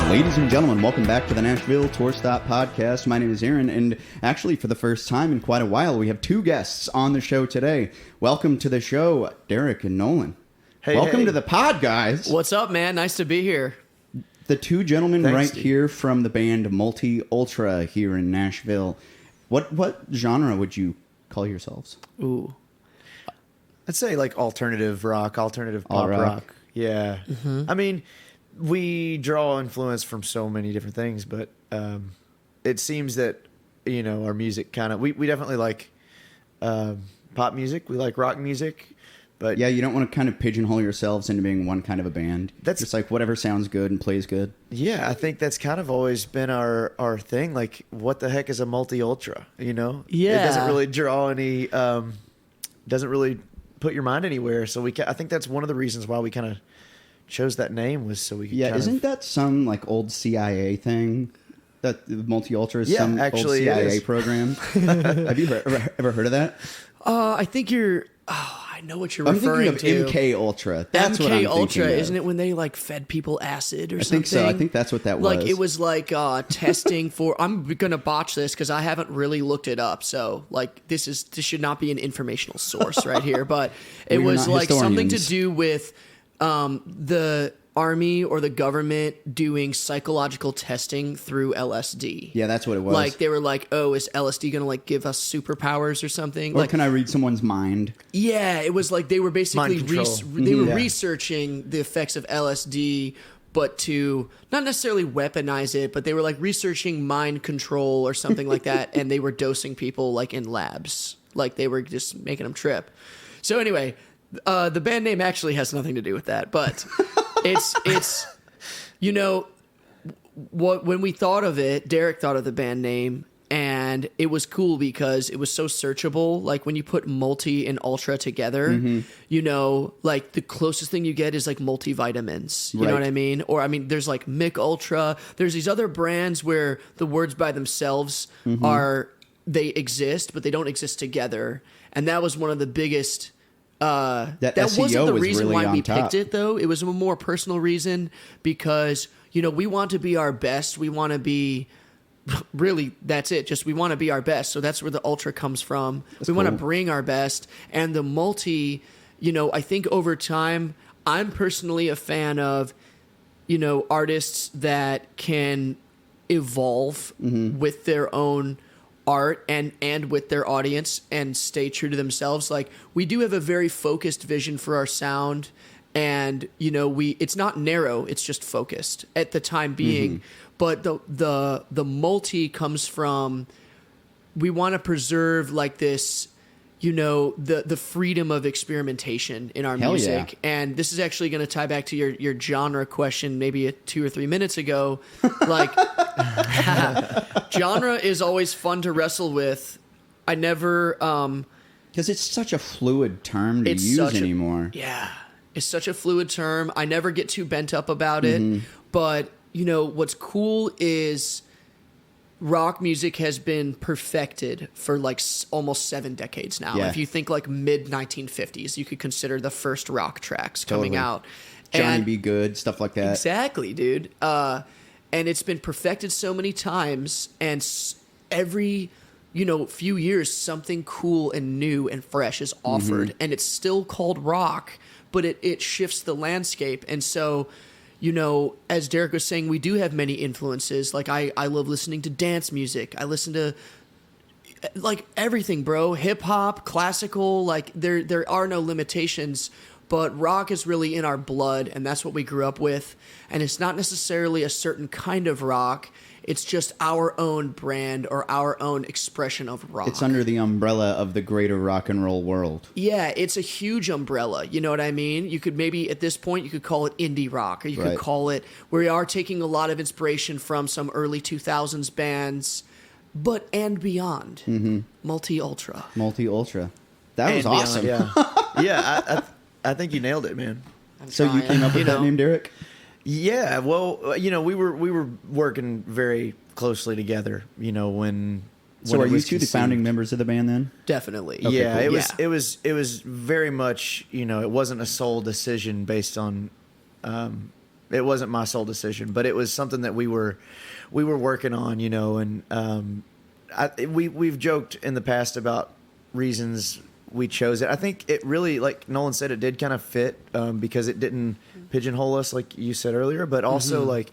Ladies and gentlemen, welcome back to the Nashville Tour Stop Podcast. My name is Aaron, and actually for the first time in quite a while, we have two guests on the show today. Welcome to the show, Derrick and Nolan. Welcome to the pod, guys. What's up, man? Nice to be here. The two gentlemen Thanks, right here from the band Multi Ultra here in Nashville. What genre would you call yourselves? Ooh. I'd say like alternative rock, alternative pop rock. Yeah. Mm-hmm. I mean, we draw influence from so many different things, but it seems that, you know, our music kind of, we definitely like pop music. We like rock music. But yeah, you don't want to kind of pigeonhole yourselves into being one kind of a band. That's just like whatever sounds good and plays good. Yeah, I think that's kind of always been our thing. Like, what the heck is a multi-ultra, you know? Yeah. It doesn't really draw any, doesn't really put your mind anywhere. So I think that's one of the reasons why we kind of chose that name, was so we could isn't that some like old CIA thing? That multi-ultra is some actually old CIA program? Have you ever heard of that? I think you're... Oh, I know what you're referring to. I'm thinking of MK Ultra. That's what I'm MK Ultra, thinking of. Isn't it when they like fed people acid or something? I think so. I think that's what that was. Like it was like testing for. I'm gonna botch this because I haven't really looked it up. So like this should not be an informational source right here. But it was like something to do with the Army or the government doing psychological testing through LSD. Yeah, that's what it was. Like they were like, oh, is LSD gonna like give us superpowers or something? Or like, can I read someone's mind? Yeah, it was like they were basically researching the effects of LSD, but to not necessarily weaponize it, but they were like researching mind control or something like that, and they were dosing people like in labs, like they were just making them trip. So anyway, the band name actually has nothing to do with that, but it's you know what, when we thought of it, Derrick thought of the band name. And it was cool because it was so searchable. Like when you put multi and ultra together, you know, like the closest thing you get is like multivitamins. You know what I mean? Or I mean, there's like Mick Ultra. There's these other brands where the words by themselves they exist, but they don't exist together. And that was one of the biggest. That wasn't the reason really why we picked it, though. It was a more personal reason because, you know, we want to be our best. We want to be. Really, that's it. Just we want to be our best. So that's where the ultra comes from. We want to bring our best. And the multi, you know, I think over time, I'm personally a fan of, you know, artists that can evolve with their own art and with their audience and stay true to themselves. Like we do have a very focused vision for our sound. And, you know, it's not narrow, it's just focused at the time being. But the multi comes from, we want to preserve like this, you know, the freedom of experimentation in our music. Yeah. And this is actually going to tie back to your genre question maybe 2 or 3 minutes ago. Like, genre is always fun to wrestle with. I never... because it's such a fluid term to use anymore. Yeah. It's such a fluid term. I never get too bent up about it. But, you know, what's cool is rock music has been perfected for like almost 7 decades now. Yeah. If you think like mid-1950s, you could consider the first rock tracks coming out. Johnny B. Good, stuff like that. Exactly, dude. And it's been perfected so many times. And every... you know, few years, something cool and new and fresh is offered. And it's still called rock, but it shifts the landscape. And so, you know, as Derrick was saying, we do have many influences. Like, I love listening to dance music. I listen to, like, everything, bro. Hip-hop, classical, like, there are no limitations. But rock is really in our blood, and that's what we grew up with. And it's not necessarily a certain kind of rock. It's just our own brand or our own expression of rock. It's under the umbrella of the greater rock and roll world. Yeah, it's a huge umbrella. You know what I mean? You could maybe, at this point, you could call it indie rock. Or you could call it, we are taking a lot of inspiration from some early 2000s bands, and beyond. Multi-ultra. Multi-ultra. That was awesome. Beyond, yeah. Yeah, I think you nailed it, man. So you came up with that name, Derrick? Yeah, well, you know, we were working very closely together, you know, when So are you two the founding members of the band then? Definitely. Okay, yeah, cool. It was very much, you know, it wasn't a sole decision based on it wasn't my sole decision, but it was something that we were working on, you know, and we've joked in the past about reasons we chose it. I think it really, like Nolan said, it did kind of fit because it didn't pigeonhole us, like you said earlier, but also like,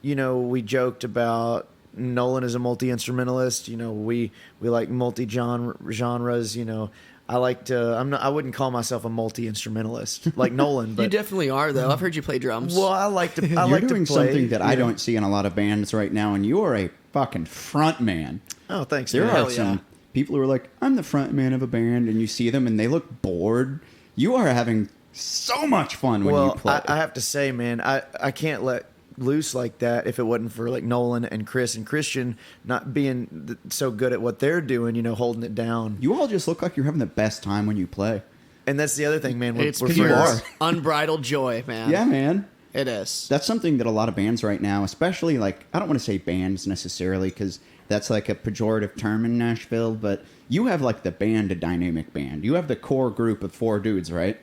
you know, we joked about Nolan is a multi-instrumentalist. You know, we like multi-genres, you know. I wouldn't call myself a multi-instrumentalist like Nolan, but you definitely are, though. I've heard you play drums. Well, I like to You're doing play, something that I don't see in a lot of bands right now, and you are a fucking front man. Oh, thanks. There man. are some people who are like, I'm the front man of a band, and you see them and they look bored. You are having so much fun when you play. I have to say, man, I can't let loose like that if it wasn't for like Nolan and Chris and Christian not being so good at what they're doing, you know, holding it down. You all just look like you're having the best time when you play. And that's the other thing, man. It's we're pure friends. unbridled joy, man. Yeah, man. It is. That's something that a lot of bands right now, especially like, I don't want to say bands necessarily because that's like a pejorative term in Nashville, but you have like the band, a dynamic band. You have the core group of 4 dudes, right?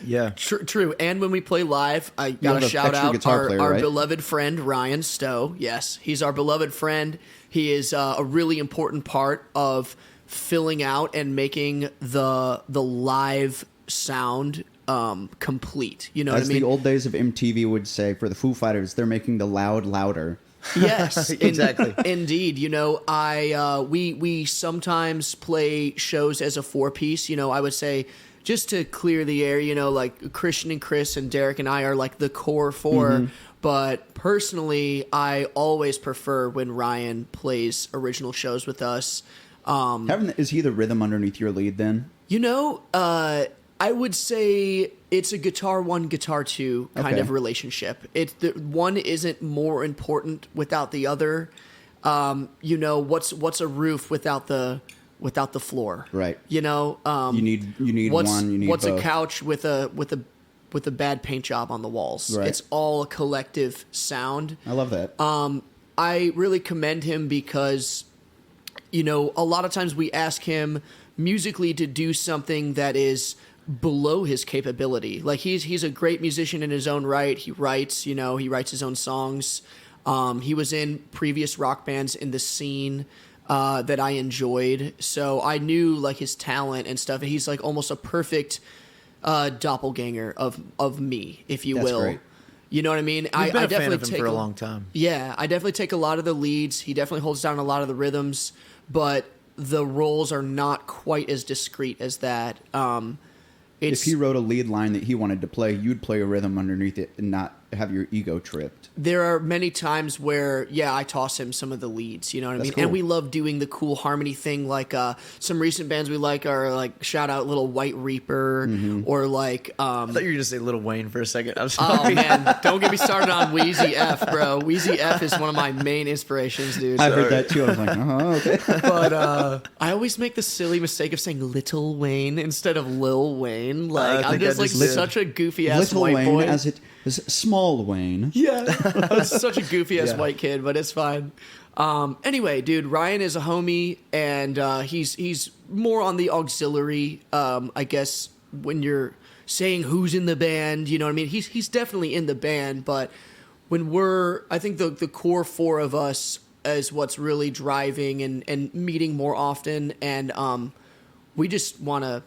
Yeah. True. And when we play live, I got to shout out our right? beloved friend, Ryan Stowe. Yes, he's our beloved friend. He is a really important part of filling out and making the live sound complete. You know what I mean? As the old days of MTV would say, for the Foo Fighters, they're making the loud louder. Yes, exactly. Indeed. You know, we sometimes play shows as a 4-piece. You know, I would say, just to clear the air, you know, like Christian and Chris and Derrick and I are like the core 4. But personally, I always prefer when Ryan plays original shows with us. Is he the rhythm underneath your lead then? You know, I would say it's a guitar 1, guitar 2 kind of relationship. One isn't more important without the other. You know, what's a roof without the floor? Right. You know, you need one. You need what's both. a couch with a bad paint job on the walls? Right. It's all a collective sound. I love that. I really commend him because, you know, a lot of times we ask him musically to do something that is below his capability. Like he's a great musician in his own right. He writes his own songs. He was in previous rock bands in the scene that I enjoyed. So I knew like his talent and stuff. He's like almost a perfect doppelganger of me, if you will. Great. You know what I mean? I've been I a fan of him for a long time. Yeah, I definitely take a lot of the leads. He definitely holds down a lot of the rhythms, but the roles are not quite as discreet as that. If he wrote a lead line that he wanted to play, you'd play a rhythm underneath it and not have your ego tripped. There are many times where, I toss him some of the leads, you know what I mean? Cool. And we love doing the cool harmony thing. Like some recent bands we like are like, shout out Little White Reaper or like... I thought you were going to say Lil Wayne for a second. I'm sorry. Oh, man. Don't get me started on Wheezy F, bro. Wheezy F is one of my main inspirations, dude. I've heard that too. I was like, okay. But I always make the silly mistake of saying Little Wayne instead of Lil Wayne. Like, I'm just like such a goofy-ass Little white Wayne boy. as Small Wayne. Yeah. I was such a goofy-ass white kid, but it's fine. Anyway, dude, Ryan is a homie, and he's more on the auxiliary, I guess, when you're saying who's in the band, you know what I mean? He's definitely in the band, but when I think the core 4 of us is what's really driving and meeting more often, and we just want to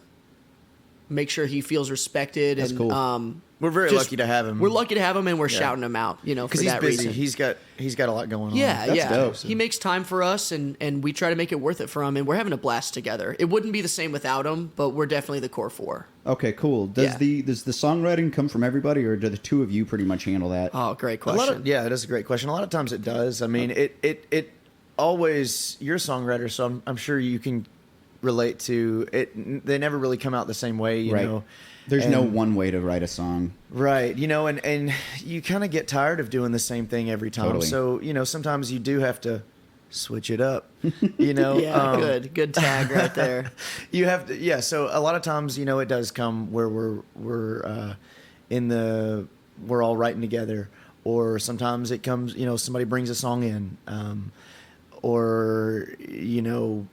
make sure he feels respected. That's and cool. We're very lucky to have him. We're lucky to have him, and we're shouting him out, you know, for that busy. reason. He's got a lot going on. Yeah, That's dope. He makes time for us, and we try to make it worth it for him, and we're having a blast together. It wouldn't be the same without him, but we're definitely the core 4. Okay, cool. Does the songwriting come from everybody, or do the two of you pretty much handle that? Oh, great question. That is a great question. A lot of times it does. I mean, it always, you're a songwriter, so I'm sure you can relate to it. They never really come out the same way, you know. There's no one way to write a song. Right. You know, and you kind of get tired of doing the same thing every time. Totally. So, you know, sometimes you do have to switch it up, you know. Good tag right there. You have to, so a lot of times, you know, it does come where we're all writing together, or sometimes it comes, you know, somebody brings a song in, or, you know,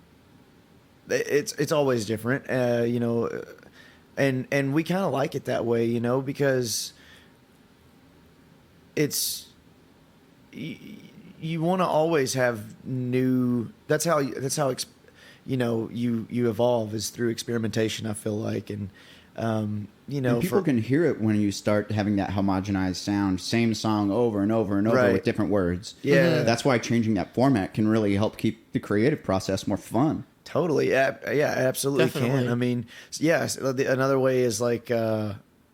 it's always different, you know. And we kind of like it that way, you know, because you want to always have new. That's how you evolve, is through experimentation. I feel like, and and people can hear it when you start having that homogenized sound, same song over and over and over right. with different words. Yeah, that's why changing that format can really help keep the creative process more fun. Totally, yeah, absolutely. Definitely. Can. I mean, yes. Another way is like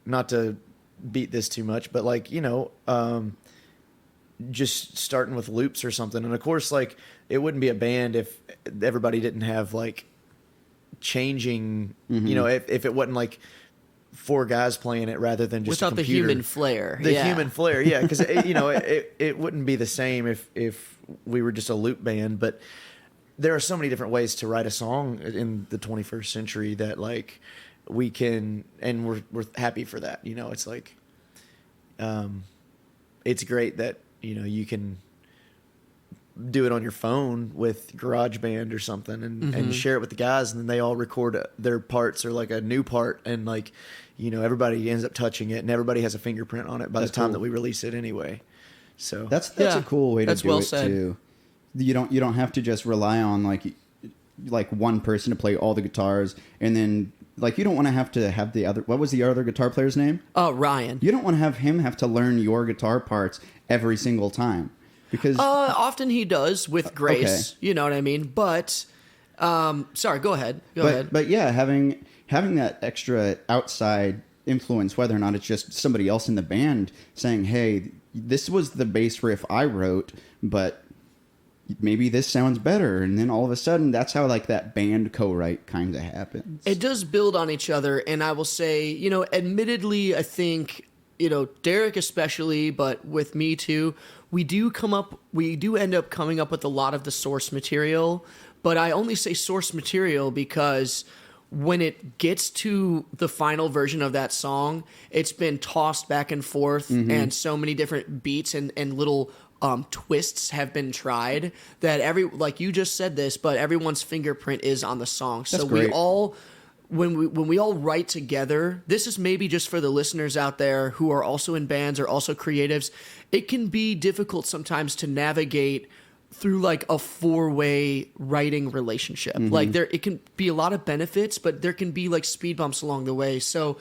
not to beat this too much, but like just starting with loops or something. And of course, like, it wouldn't be a band if everybody didn't have like changing, if it wasn't like 4 guys playing it rather than just without the human flair. Human flair, yeah, because it wouldn't be the same if we were just a loop band. But there are so many different ways to write a song in the 21st century that like we can, and we're happy for that. It's like, it's great that you can do it on your phone with GarageBand or something and share it with the guys, and then they all record their parts or like a new part, and like everybody ends up touching it, and everybody has a fingerprint on it by the time that we release it anyway. So that's a cool way to do it too. You don't have to just rely on like one person to play all the guitars, and then like you don't want to have the other. What was the other guitar player's name? Ryan. You don't want to have him have to learn your guitar parts every single time, because often he does with grace. Okay. You know what I mean? But sorry, go ahead. Go ahead. But yeah, having that extra outside influence, whether or not it's just somebody else in the band saying, "Hey, this was the bass riff I wrote, but maybe this sounds better," and then all of a sudden that's how like that band co-write kind of happens. It does build on each other, and I will say, admittedly, I think Derrick especially, but with me too, we do end up coming up with a lot of the source material. But I only say source material because when it gets to the final version of that song, it's been tossed back and forth, and so many different beats and little twists have been tried that like you just said this, but everyone's fingerprint is on the song. So we all, when we all write together, this is maybe just for the listeners out there who are also in bands or also creatives, it can be difficult sometimes to navigate through like a 4-way writing relationship. Like it can be a lot of benefits, but there can be like speed bumps along the way. So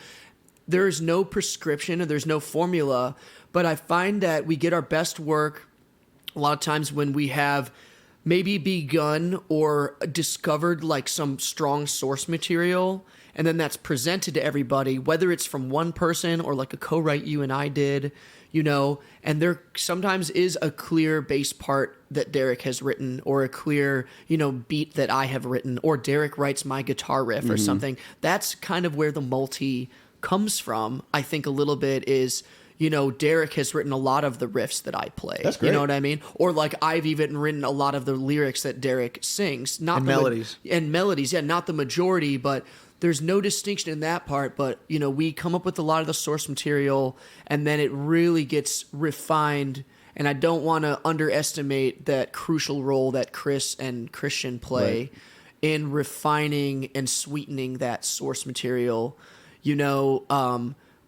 there's no prescription or there's no formula, but I find that we get our best work a lot of times when we have maybe begun or discovered like some strong source material, and then that's presented to everybody, whether it's from one person or like a co-write you and I did, and there sometimes is a clear bass part that Derrick has written, or a clear, beat that I have written, or Derrick writes my guitar riff or something. That's kind of where the multi comes from. I think a little bit is, Derrick has written a lot of the riffs that I play. That's great. You know what I mean? Or like I've even written a lot of the lyrics that Derrick sings. Melodies. And melodies, yeah, not the majority, but there's no distinction in that part. But, we come up with a lot of the source material, and then it really gets refined. And I don't want to underestimate that crucial role that Chris and Christian play in refining and sweetening that source material.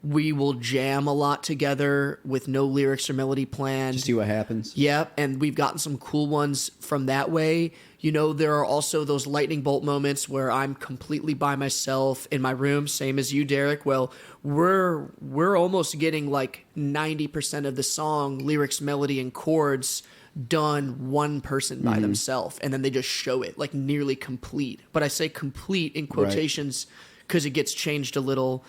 We will jam a lot together with no lyrics or melody planned. Just see what happens. Yep, and we've gotten some cool ones from that way. There are also those lightning bolt moments where I'm completely by myself in my room, same as you, Derrick. Well, we're almost getting like 90% of the song, lyrics, melody, and chords done one person by themselves, and then they just show it like nearly complete. But I say complete in quotations because it gets changed a little.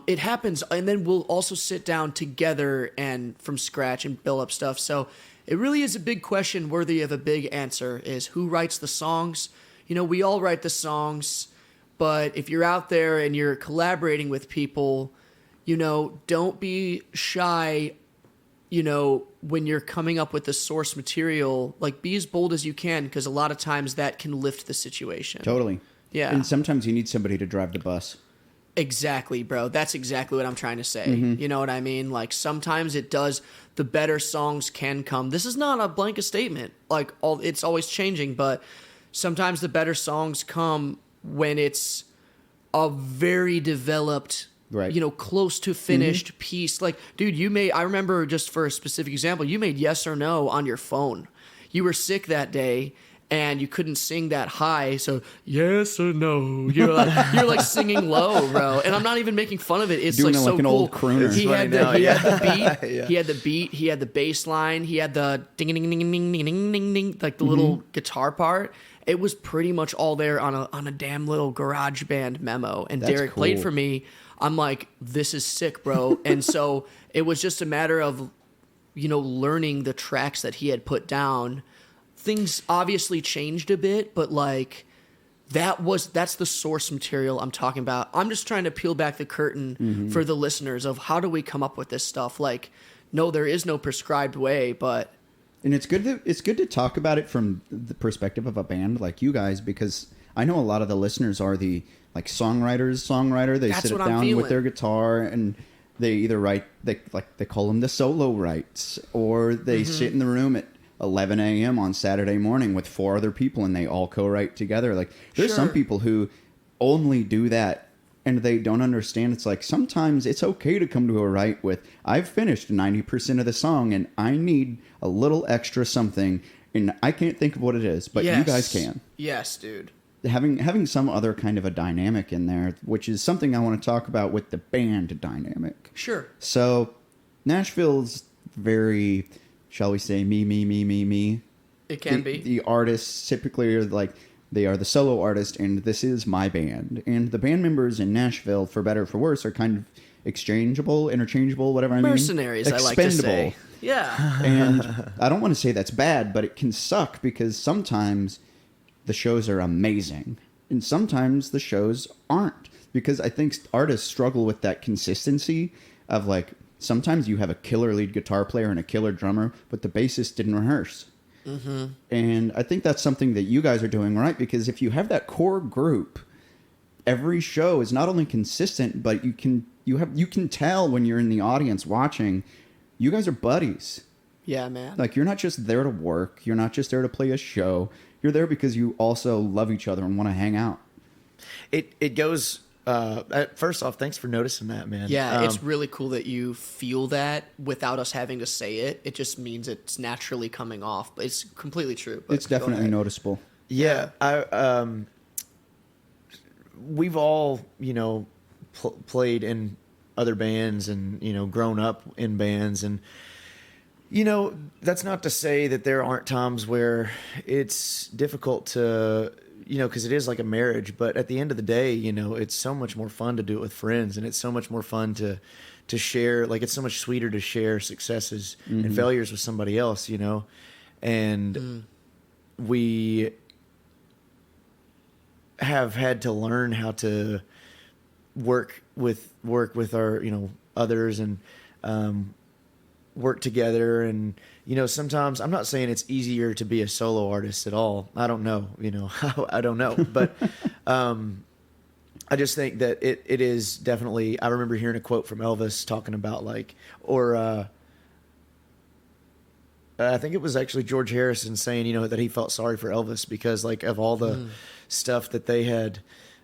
It happens, and then we'll also sit down together and from scratch and build up stuff. So it really is a big question worthy of a big answer, is who writes the songs? We all write the songs, but if you're out there and you're collaborating with people, don't be shy, when you're coming up with the source material. Like, be as bold as you can, because a lot of times that can lift the situation. Totally. Yeah. And sometimes you need somebody to drive the bus. Exactly, bro. That's exactly what I'm trying to say. You know what I mean? Like, sometimes it does. The better songs can come. This is not a blanket statement. Like, it's always changing, but sometimes the better songs come when it's a very developed right. Close to finished piece. Like, dude, I remember, just for a specific example, you made Yes or No on your phone. You were sick that day and you couldn't sing that high, so yes or no. You're like singing low, bro. And I'm not even making fun of it. It's doing like it so like an cool. old crooner. He had the beat. Yeah. He had the beat. He had the bass line. He had the ding ding ding ding ding ding ding ding, like the little guitar part. It was pretty much all there on a damn little garage band memo. And That's Derrick cool. played for me. I'm like, this is sick, bro. And so it was just a matter of, learning the tracks that he had put down. Things obviously changed a bit, but like that's the source material I'm talking about. I'm just trying to peel back the curtain for the listeners of how do we come up with this stuff. Like, no, there is no prescribed way, but and it's good to talk about it from the perspective of a band like you guys, because I know a lot of the listeners are the like songwriter. They sit down with their guitar and they either write they call them the solo writes, or they sit in the room at 11 a.m. on Saturday morning with 4 other people and they all co-write together. Like, there's some people who only do that and they don't understand. It's like, sometimes it's okay to come to a write with, I've finished 90% of the song and I need a little extra something and I can't think of what it is, but you guys can. Yes, dude. Having some other kind of a dynamic in there, which is something I want to talk about with the band dynamic. Sure. So Nashville's very, shall we say, me. It can be. The artists typically are like, they are the solo artist, and this is my band. And the band members in Nashville, for better or for worse, are kind of interchangeable, whatever I mean. Mercenaries, I like to say. Yeah. And I don't want to say that's bad, but it can suck because sometimes the shows are amazing, and sometimes the shows aren't. Because I think artists struggle with that consistency of like, sometimes you have a killer lead guitar player and a killer drummer, but the bassist didn't rehearse. Mm-hmm. And I think that's something that you guys are doing right, because if you have that core group, every show is not only consistent, but you can tell when you're in the audience watching, you guys are buddies. Yeah, man. Like, you're not just there to work. You're not just there to play a show. You're there because you also love each other and want to hang out. It goes... first off, thanks for noticing that, man. Yeah, it's really cool that you feel that without us having to say it. It just means it's naturally coming off. But it's completely true. But it's definitely noticeable. Yeah, we've all, played in other bands and, grown up in bands. And, that's not to say that there aren't times where it's difficult to... because it is like a marriage, but at the end of the day, it's so much more fun to do it with friends, and it's so much more fun to share. Like, it's so much sweeter to share successes and failures with somebody else, and we have had to learn how to work with our, others and, work together. And sometimes, I'm not saying it's easier to be a solo artist at all. I don't know, I don't know, but I just think that it is definitely... I remember hearing a quote from Elvis talking about I think it was actually George Harrison saying, that he felt sorry for Elvis because of all the stuff that they had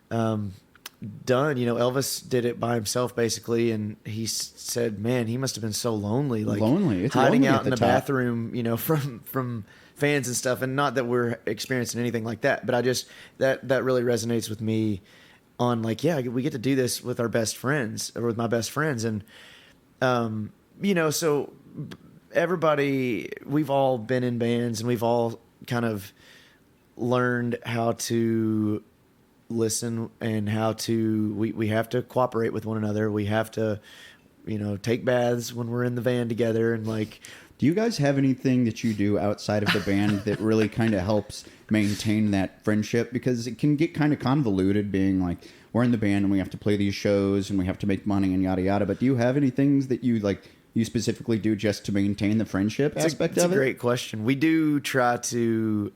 done. Elvis did it by himself basically, and he said, man, he must have been so lonely, It's hiding lonely out in the top. bathroom, from fans and stuff. And not that we're experiencing anything like that, but I just that really resonates with me on we get to do this with our best friends, or with my best friends. And so everybody, we've all been in bands, and we've all kind of learned how to listen and how to we have to cooperate with one another. We have to take baths when we're in the van together. And do you guys have anything that you do outside of the band that really kind of helps maintain that friendship? Because it can get kind of convoluted being like, we're in the band and we have to play these shows and we have to make money and yada yada, but do you have any things that you specifically do just to maintain the friendship aspect of it? It's a great question. We do try to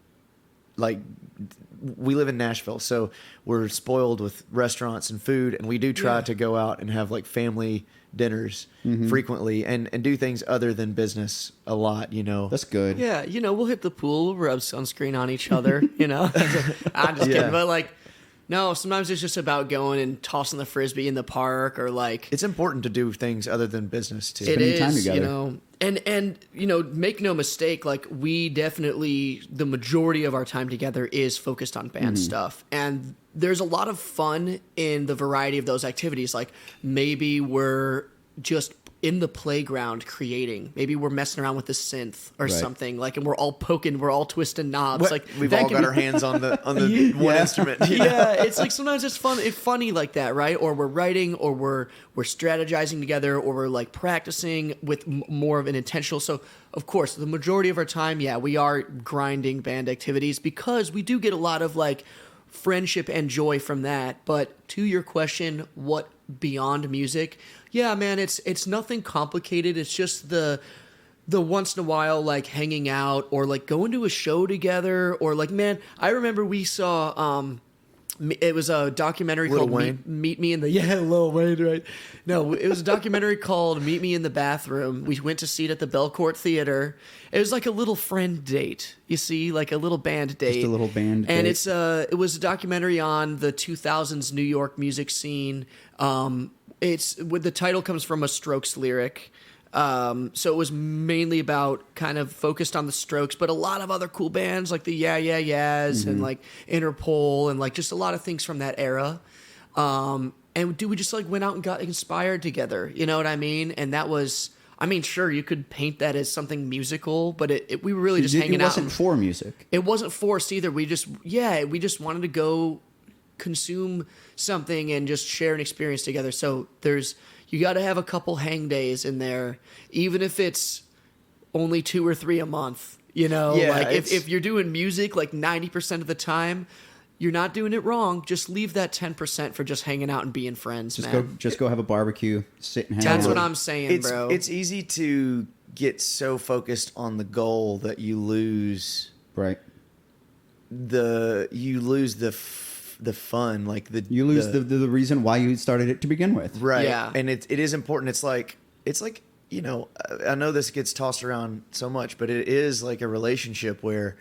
we live in Nashville, so we're spoiled with restaurants and food, and we do try to go out and have family dinners frequently and do things other than business a lot, That's good. Yeah, we'll hit the pool, we'll rub sunscreen on each other, I'm just kidding. But No, sometimes it's just about going and tossing the frisbee in the park, or like it's important to do things other than business too. It Spending time is, together. you know, and you know, make no mistake, like we definitely, the majority of our time together is focused on band stuff, and there's a lot of fun in the variety of those activities. Like maybe we're just in the playground creating. Maybe we're messing around with the synth or something. Like, and we're all twisting knobs. What? Like We've all got our hands on the one instrument. Yeah, it's like sometimes it's funny like that, right? Or we're writing, or we're strategizing together, or we're like practicing with more of an intentional. So, of course, the majority of our time, yeah, we are grinding band activities because we do get a lot of like friendship and joy from that. But to your question, what beyond music? Yeah, man, it's nothing complicated. It's just the once in a while, like hanging out or like going to a show together, or like, man, I remember we saw it was a documentary Lil called Wayne? Meet Me in the Lil Wayne, right? No, it was a documentary called Meet Me in the Bathroom. We went to see it at the Belcourt Theater. It was like a little friend date, you see, like a little band date. Just a little band and date. it was a documentary on the 2000s New York music scene. The title comes from a Strokes lyric. So it was mainly about kind of focused on the Strokes, but a lot of other cool bands like the Yeah Yeah Yeahs and like Interpol and like just a lot of things from that era. And we just like went out and got inspired together. You know what I mean? And that was, I mean, sure, you could paint that as something musical, but we were really just hanging out. It wasn't for music. It wasn't forced either. We just wanted to go consume something and just share an experience together. So you got to have a couple hang days in there, even if it's only 2 or 3 a month. You know, Yeah, like if you're doing music like 90% of the time, you're not doing it wrong. Just leave that 10% for just hanging out and being friends, man. Just go have a barbecue, sit and hang That's out. what I'm saying, bro. It's easy to get so focused on the goal that you lose Right. the fun, like You lose the reason why you started it to begin with. right. Yeah. And it is important. It's like, you know, I know this gets tossed around so much, but it is like a relationship where,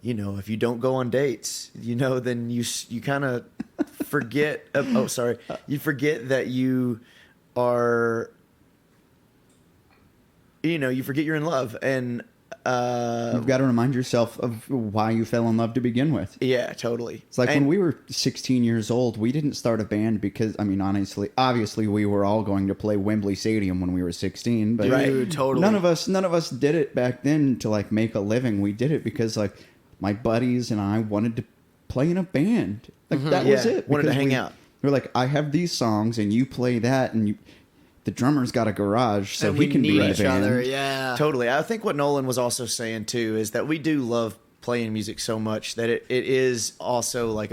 you know, if you don't go on dates, you know, then you kind of forget. You forget that you are, you know, you forget you're in love, and You've got to remind yourself of why you fell in love to begin with. yeah, totally. It's like when we were 16 years old, we didn't start a band because, I mean, obviously we were all going to play Wembley Stadium when we were 16, but Dude, totally. none of us did it back then to like make a living. We did it because like my buddies and I wanted to play in a band. Like that was it. Wanted to Because hang out. We're like, I have these songs and you play that, and the drummer's got a garage, so And he we can be need in a each band. other, yeah. Totally. I think what Nolan was also saying too is that we do love playing music so much that it is also like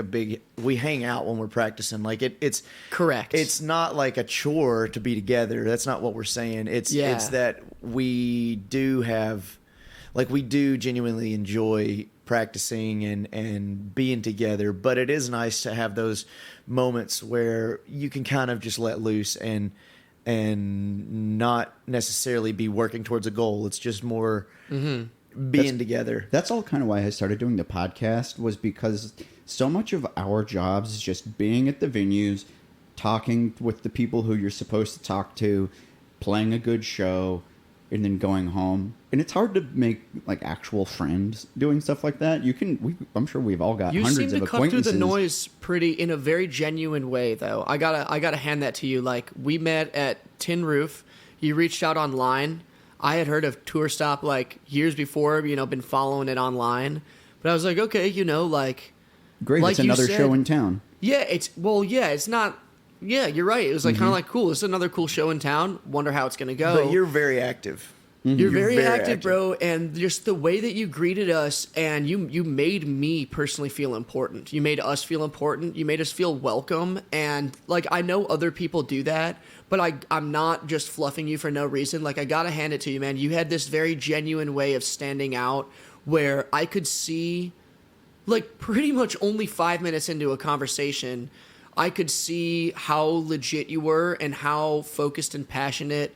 we hang out when we're practicing. Like it's Correct. It's not like a chore to be together. That's not what we're saying. It's that we do genuinely enjoy practicing and being together, but it is nice to have those moments where you can kind of just let loose and not necessarily be working towards a goal. It's just more being together. That's all kind of why I started doing the podcast, was because so much of our jobs is just being at the venues, talking with the people who you're supposed to talk to, playing a good show, and then going home. And it's hard to make like actual friends doing stuff like that. I'm sure we've all got You hundreds seem of to cut through acquaintances. the noise in a very genuine way, though. I gotta hand that to you. Like, we met at Tin Roof. You reached out online. I had heard of Tour Stop like years before. You know, been following it online. But I was like, okay, you know, like Great, like it's you another said, show in town. Yeah, it's not. Yeah, you're right. It was like kind of like cool. It's another cool show in town. Wonder how it's gonna go. But you're very active. You're very active, bro, and just the way that you greeted us, and you made me personally feel important. You made us feel important. You made us feel welcome, and like I know other people do that, but I'm not just fluffing you for no reason. Like I gotta hand it to you, man. You had this very genuine way of standing out, where I could see, like pretty much only 5 minutes into a conversation, I could see how legit you were and how focused and passionate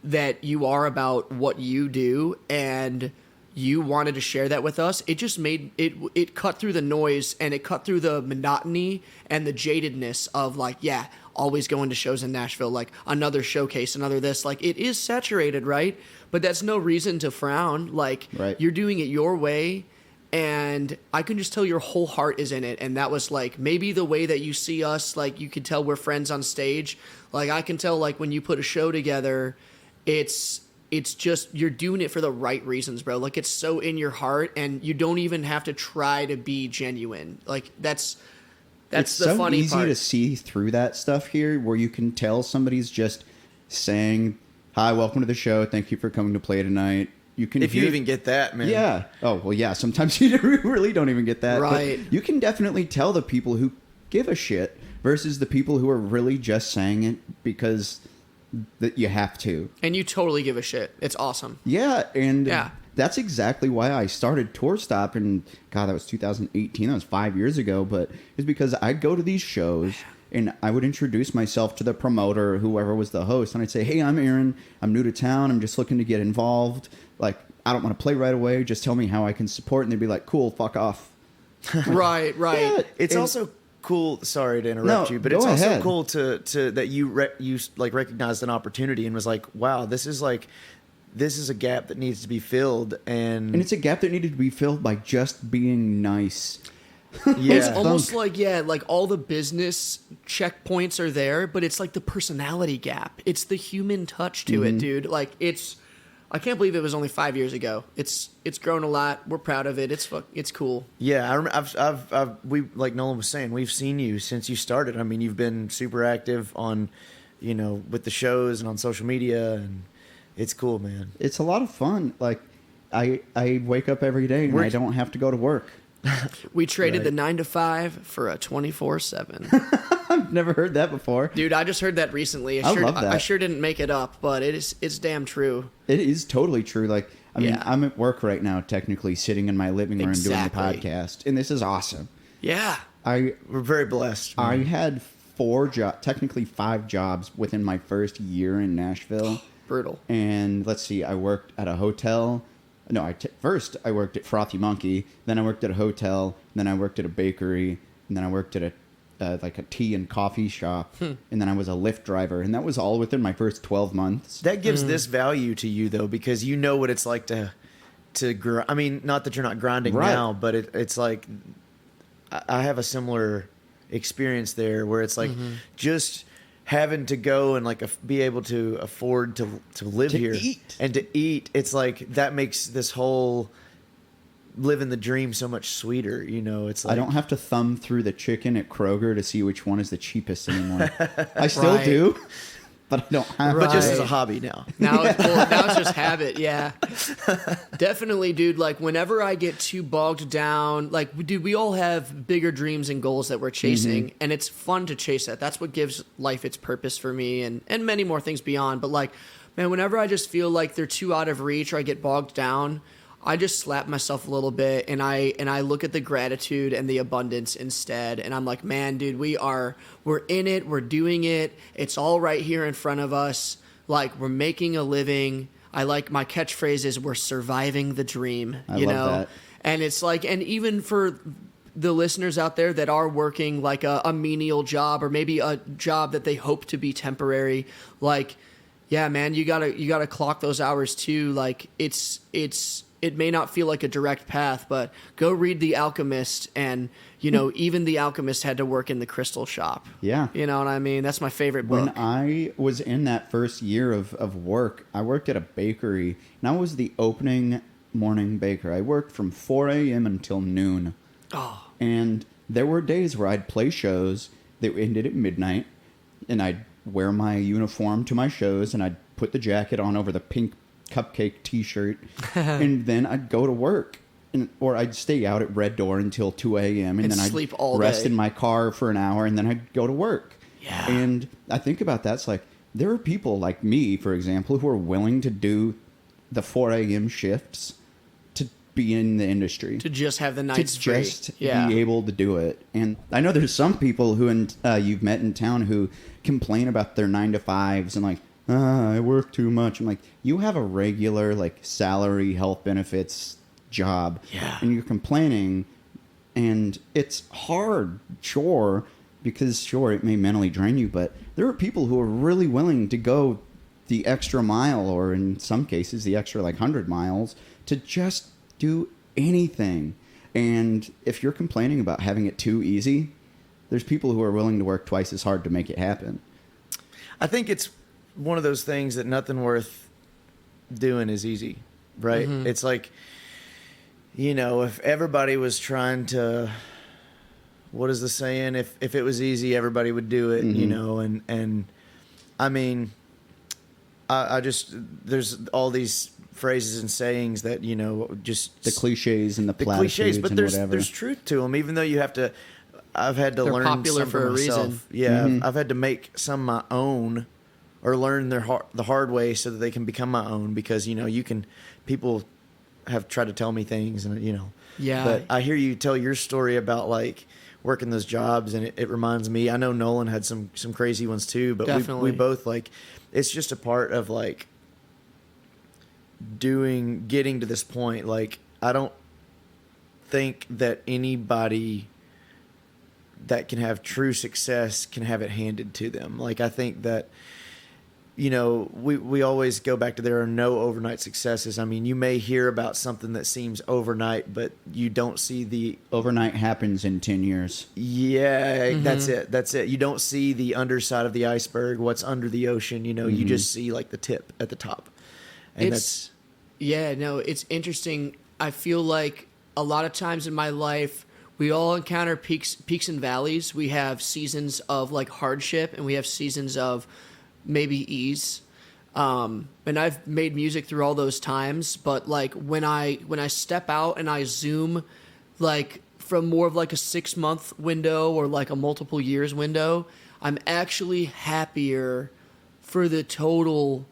that you are about what you do, and you wanted to share that with us, it just made it cut through the noise and it cut through the monotony and the jadedness of like, yeah, always going to shows in Nashville, like another showcase, another this, like it is saturated, right? But that's no reason to frown. Like you're doing it your way. And I can just tell your whole heart is in it. And that was like maybe the way that you see us, like you could tell we're friends on stage. Like I can tell like when you put a show together, it's just you're doing it for the right reasons, bro. Like it's so in your heart and you don't even have to try to be genuine. Like that's the so funny easy part. to see through that stuff here where you can tell somebody's just saying, "Hi, welcome to the show. Thank you for coming to play tonight." You can if you even get that, man. Yeah. Oh, well, yeah. Sometimes you really don't even get that. Right. But you can definitely tell the people who give a shit versus the people who are really just saying it because that you have to. And you totally give a shit. It's awesome. Yeah. And that's exactly why I started Tour Stop. And God, that was 2018. That was 5 years ago. But it's because I'd go to these shows and I would introduce myself to the promoter, whoever was the host. And I'd say, "Hey, I'm Aaron. I'm new to town. I'm just looking to get involved. Like, I don't want to play right away. Just tell me how I can support." And they'd be like, "Cool, fuck off." Right. Yeah, It's also cool. Sorry to interrupt you, but it's also cool to that you recognized an opportunity and was like, "Wow, this is a gap that needs to be filled," and it's a gap that needed to be filled by just being nice. Yeah. It's almost like, like all the business checkpoints are there, but it's like the personality gap. It's the human touch to it, dude. Like I can't believe it was only 5 years ago. It's grown a lot. We're proud of it. It's cool. Yeah, we like Nolan was saying, we've seen you since you started. I mean, you've been super active on, with the shows and on social media, and it's cool, man. It's a lot of fun. Like I wake up every day and I don't have to go to work. We traded the 9 to 5 for a 24/7. I've never heard that before. Dude, I just heard that recently. I love that. I sure didn't make it up, but it's damn true. It is totally true. Like, I mean, I'm at work right now, technically sitting in my living room doing the podcast, and this is awesome. Yeah. We're very blessed. Man. I had technically 5 jobs within my first year in Nashville. Brutal. And let's see, I worked at a hotel. No, first I worked at Frothy Monkey, then I worked at a hotel, then I worked at a bakery, and then I worked at a tea and coffee shop, and then I was a Lyft driver, and that was all within my first 12 months. That gives this value to you, though, because you know what it's like to I mean, not that you're not grinding now, but it's like I have a similar experience there where it's like just having to go and like be able to afford to live here and to eat. It's like that makes this whole living the dream so much sweeter. It's like I don't have to thumb through the chicken at Kroger to see which one is the cheapest anymore. I still do, but I don't have But just as a hobby now. Now it's just habit, yeah. Definitely, dude. Like, whenever I get too bogged down, like, dude, we all have bigger dreams and goals that we're chasing, and it's fun to chase that. That's what gives life its purpose for me, and many more things beyond. But, like, man, whenever I just feel like they're too out of reach or I get bogged down, I just slap myself a little bit and I look at the gratitude and the abundance instead. And I'm like, man, dude, we're in it. We're doing it. It's all right here in front of us. Like, we're making a living. I like my catchphrase is we're surviving the dream, I love that. And it's like, and even for the listeners out there that are working like a menial job or maybe a job that they hope to be temporary, like, yeah, man, you gotta clock those hours too. Like it may not feel like a direct path, but go read The Alchemist, and even The Alchemist had to work in the crystal shop. Yeah. You know what I mean? That's my favorite book. When I was in that first year of work, I worked at a bakery, and I was the opening morning baker. I worked from 4 a.m. until noon. Oh. And there were days where I'd play shows that ended at midnight, and I'd wear my uniform to my shows, and I'd put the jacket on over the pink cupcake t-shirt, and then I'd go to work, or I'd stay out at Red Door until 2 a.m. and then I'd sleep all rest day in my car for an hour, and then I'd go to work. Yeah. And I think about that. It's like there are people like me, for example, who are willing to do the 4 a.m. shifts to be in the industry, to just have the nights to free. just be able to do it. And I know there's some people who you've met in town who complain about their 9 to 5s and like, I work too much. I'm like, you have a regular like salary, health benefits job. Yeah. And you're complaining, and it's hard, sure, because sure, it may mentally drain you, but there are people who are really willing to go the extra mile, or in some cases, the extra 100 miles, to just do anything. And if you're complaining about having it too easy, there's people who are willing to work twice as hard to make it happen. I think it's one of those things that nothing worth doing is easy, right? Mm-hmm. It's like, if everybody was trying to, what is the saying? If it was easy, everybody would do it, mm-hmm. And I mean, I just, there's all these phrases and sayings that, just the cliches and the cliches, but there's truth to them, even though I've had to learn popular some for a myself. reason. Yeah. Mm-hmm. I've had to make some my own, or learn the hard way so that they can become my own, because, people have tried to tell me things, and, Yeah. But I hear you tell your story about working those jobs, and it reminds me, I know Nolan had some crazy ones too, but we both it's just a part of getting to this point. I don't think that anybody that can have true success can have it handed to them. I think that, we always go back to, there are no overnight successes. I mean, you may hear about something that seems overnight, but you don't see the... Overnight happens in 10 years. Yeah, mm-hmm. That's it. You don't see the underside of the iceberg, what's under the ocean. Mm-hmm. You just see the tip at the top. And it's interesting. I feel like a lot of times in my life, we all encounter peaks and valleys. We have seasons of hardship, and we have seasons of maybe ease. And I've made music through all those times, but when I step out and I zoom from more of a 6-month window or a multiple years window, I'm actually happier for the total,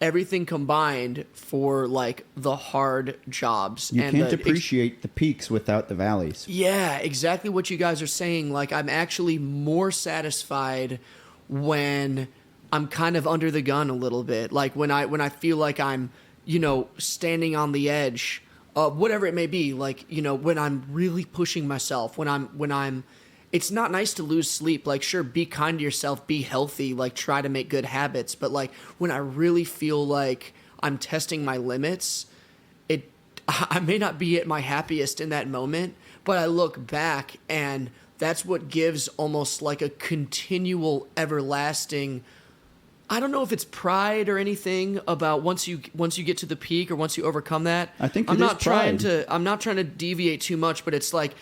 everything combined, for the hard jobs. You can't appreciate the peaks without the valleys. Yeah, exactly what you guys are saying. I'm actually more satisfied when I'm kind of under the gun a little bit. When I feel like I'm, standing on the edge of whatever it may be. When I'm really pushing myself. When I'm, it's not nice to lose sleep. Sure, be kind to yourself, be healthy. Try to make good habits. But when I really feel like I'm testing my limits, I may not be at my happiest in that moment. But I look back, and that's what gives almost a continual, everlasting, I don't know if it's pride or anything about once you get to the peak or once you overcome that. I think I'm not trying to deviate too much, but it's like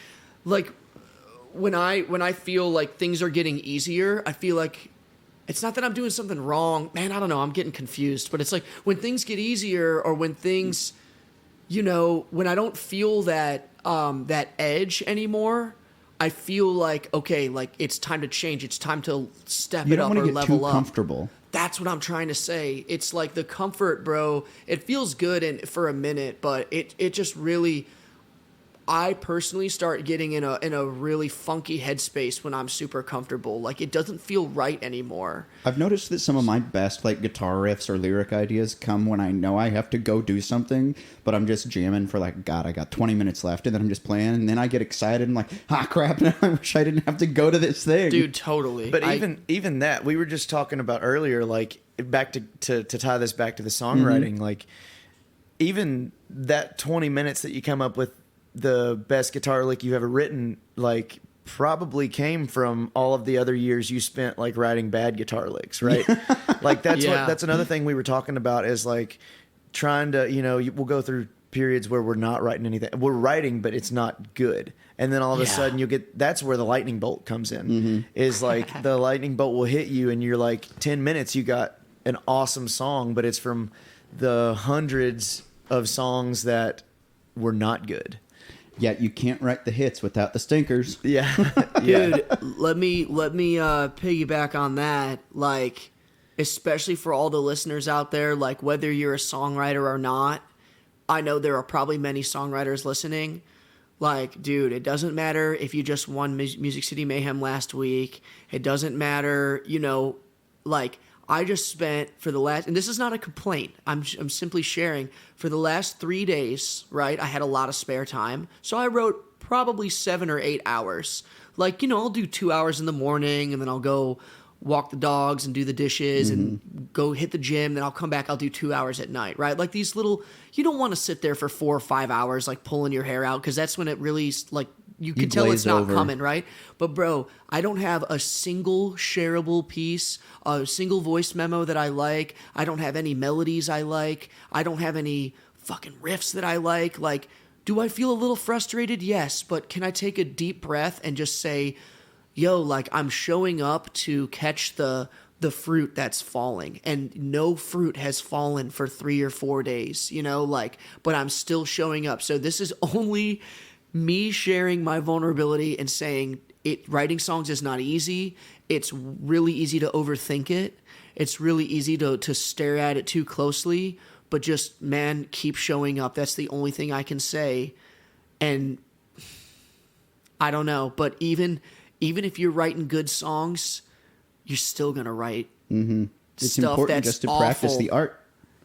when I feel things are getting easier, I feel like it's not that I'm doing something wrong. Man, I don't know, I'm getting confused, but it's when things get easier, or when things, when I don't feel that that edge anymore, I feel okay, it's time to change. It's time to step it up or level up. You don't want to get too comfortable. That's what I'm trying to say. It's the comfort, bro. It feels good for a minute, but it just really, I personally start getting in a really funky headspace when I'm super comfortable. It doesn't feel right anymore. I've noticed that some of my best guitar riffs or lyric ideas come when I know I have to go do something, but I'm just jamming for God, I got 20 minutes left, and then I'm just playing, and then I get excited and crap, now I wish I didn't have to go to this thing. Dude, totally. But even that, we were just talking about earlier, back to tie this back to the songwriting, mm-hmm. Even that 20 minutes that you come up with the best guitar lick you've ever written, probably came from all of the other years you spent writing bad guitar licks, right? That's another thing we were talking about, is trying to, we'll go through periods where we're not writing anything. We're writing, but it's not good. And then all of a sudden that's where the lightning bolt comes in. Mm-hmm. Is the lightning bolt will hit you, and you're 10 minutes, you got an awesome song, but it's from the hundreds of songs that were not good. Yet you can't write the hits without the stinkers. Yeah. Dude, let me piggyback on that. Especially for all the listeners out there, whether you're a songwriter or not, I know there are probably many songwriters listening. Dude, it doesn't matter if you just won Music City Mayhem last week. It doesn't matter, I just spent for the last, and this is not a complaint, I'm simply sharing, for the last 3 days, right, I had a lot of spare time, so I wrote probably 7 or 8 hours. Like, I'll do 2 hours in the morning, and then I'll go walk the dogs and do the dishes and go hit the gym, then I'll come back, I'll do 2 hours at night, right? Like these little, you don't want to sit there for 4 or 5 hours, like pulling your hair out, because that's when it really, like, you can tell it's not coming, right? But bro, I don't have a single shareable piece, a single voice memo that I like. I don't have any melodies I like. I don't have any fucking riffs that I like. Like, do I feel a little frustrated? Yes, but can I take a deep breath and just say, yo, like, I'm showing up to catch the fruit that's falling, and no fruit has fallen for 3 or 4 days, like, but I'm still showing up. So this is only me sharing my vulnerability and saying writing songs is not easy. It's really easy to overthink it. It's really easy to stare at it too closely, but just, man, keep showing up. That's the only thing I can say. And I don't know, but even if you're writing good songs, you're still going to write It's stuff important that's just to awful. practice the art.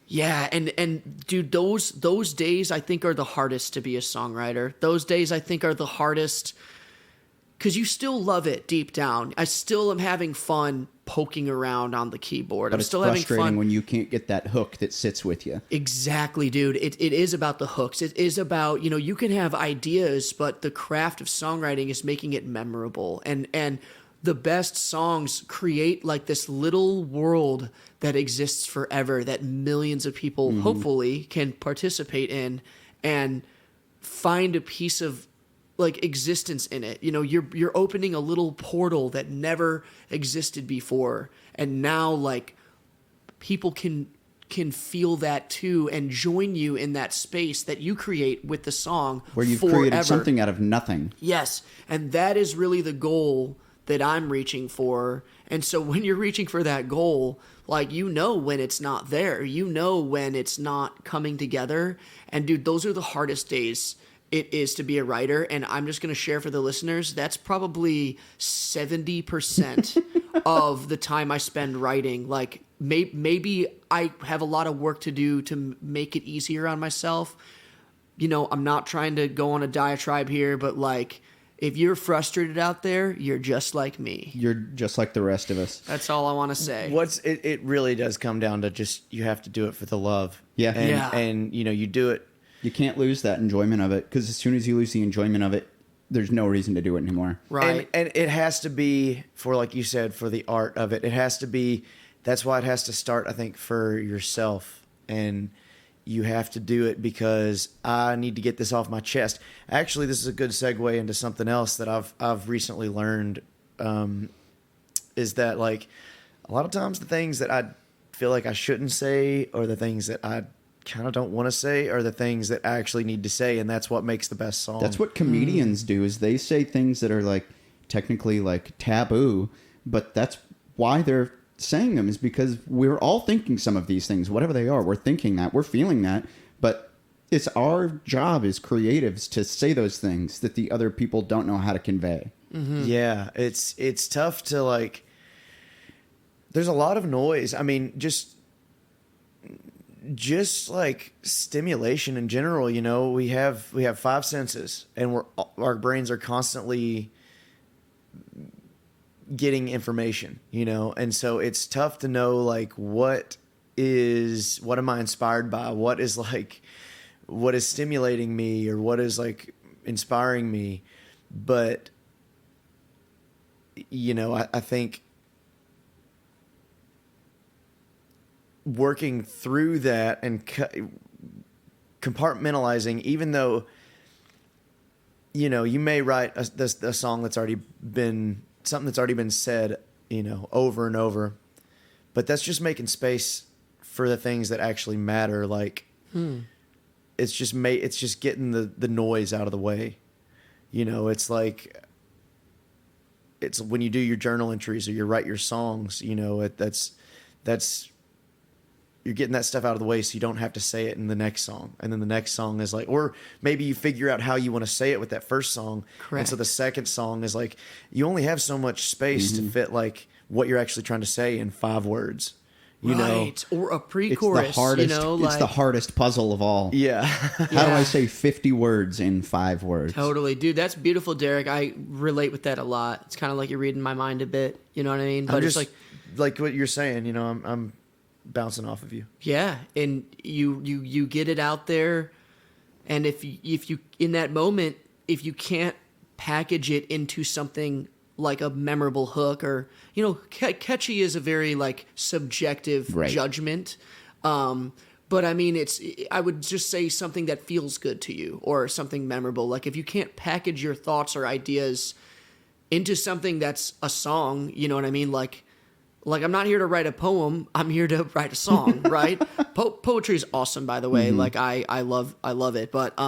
Yeah, and dude, those days I think are the hardest to be a songwriter. Those days I think are the hardest because you still love it deep down. I still am having fun poking around on the keyboard. But I'm it's still having frustrating fun when you can't get that hook that sits with you. Exactly, dude. It is about the hooks. It is about, you can have ideas, but the craft of songwriting is making it memorable. And the best songs create like this little world that exists forever that millions of people hopefully can participate in and find a piece of like existence in it. You're opening a little portal that never existed before, and now like people can feel that too and join you in that space that you create with the song where you've forever. created something out of nothing. Yes, and that is really the goal that I'm reaching for. And so when you're reaching for that goal, like, when it's not there, when it's not coming together. And dude, those are the hardest days it is to be a writer. And I'm just going to share for the listeners, that's probably 70% of the time I spend writing. Like, maybe I have a lot of work to do to make it easier on myself. I'm not trying to go on a diatribe here, but like, if you're frustrated out there, you're just like me. You're just like the rest of us. That's all I want to say. It really does come down to just, you have to do it for the love. Yeah. And you do it. You can't lose that enjoyment of it, because as soon as you lose the enjoyment of it, there's no reason to do it anymore. Right. And it has to be for, like you said, for the art of it. It has to be, that's why it has to start, I think, for yourself. And you have to do it because I need to get this off my chest. Actually, this is a good segue into something else that I've recently learned, is that like a lot of times the things that I feel like I shouldn't say, or the things that I kind of don't want to say, are the things that I actually need to say, and that's what makes the best song. That's what comedians do, is they say things that are like technically like taboo, but that's why they're saying them, is because we're all thinking some of these things, whatever they are. We're thinking that, we're feeling that, but it's our job as creatives to say those things that the other people don't know how to convey. Yeah, it's tough to like, there's a lot of noise. I mean, just like stimulation in general, we have 5 senses, and our brains are constantly getting information, and so it's tough to know like what am I inspired by, what is stimulating me, or what is like inspiring me. But I think working through that and compartmentalizing, even though you may write a song that's already been something that's already been said, over and over, but that's just making space for the things that actually matter. Like, it's just getting the noise out of the way. It's like, it's when you do your journal entries or you write your songs, that's you're getting that stuff out of the way so you don't have to say it in the next song. And then the next song is like, or maybe you figure out how you want to say it with that first song. Correct. And so the second song is like, you only have so much space to fit like what you're actually trying to say in 5 words. you know, or a pre-chorus. It's the hardest. You know, it's the hardest puzzle of all. Yeah. How do I say 50 words in 5 words? Totally, dude. That's beautiful, Derek. I relate with that a lot. It's kind of like you're reading my mind a bit. You know what I mean? But just, it's like what you're saying. You know, I'm bouncing off of you. yeah, and you get it out there, and if you in that moment, if you can't package it into something like a memorable hook, or you know, catchy is a very like subjective judgment. But I mean, I would just say something that feels good to you or something memorable. Like if you can't package your thoughts or ideas into something that's a song, you know what I mean? Like I'm not here to write a poem. I'm here to write a song, right? Poetry is awesome, by the way. Mm-hmm. Like I love it. But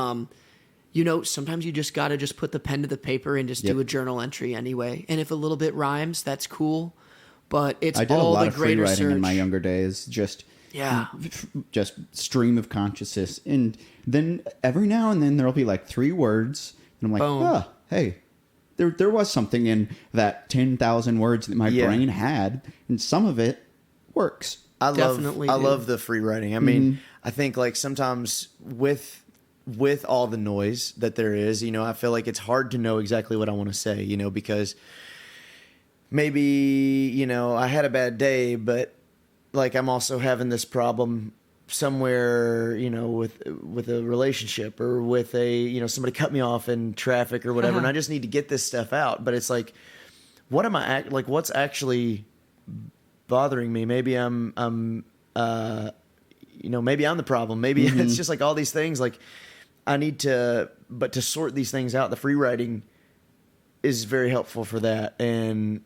you know, sometimes you just got to just put the pen to the paper and just do a journal entry anyway. And if a little bit rhymes, that's cool. But it's I did all a lot the of free greater writing search. in my younger days. Just stream of consciousness. And then every now and then there'll be like 3 words. And I'm like, hey, there was something in that 10,000 words that my brain had. And some of it works. I love the free writing. I mean, I think like sometimes with all the noise that there is, you know, I feel like it's hard to know exactly what I want to say, you know, because maybe, you know, I had a bad day, but like I'm also having this problem somewhere, you know, with a relationship or with you know, somebody cut me off in traffic or whatever, and I just need to get this stuff out. But it's like, what's actually bothering me? Maybe I'm you know, maybe I'm the problem. Maybe it's just like all these things. Like I need to sort these things out. The free writing is very helpful for that. And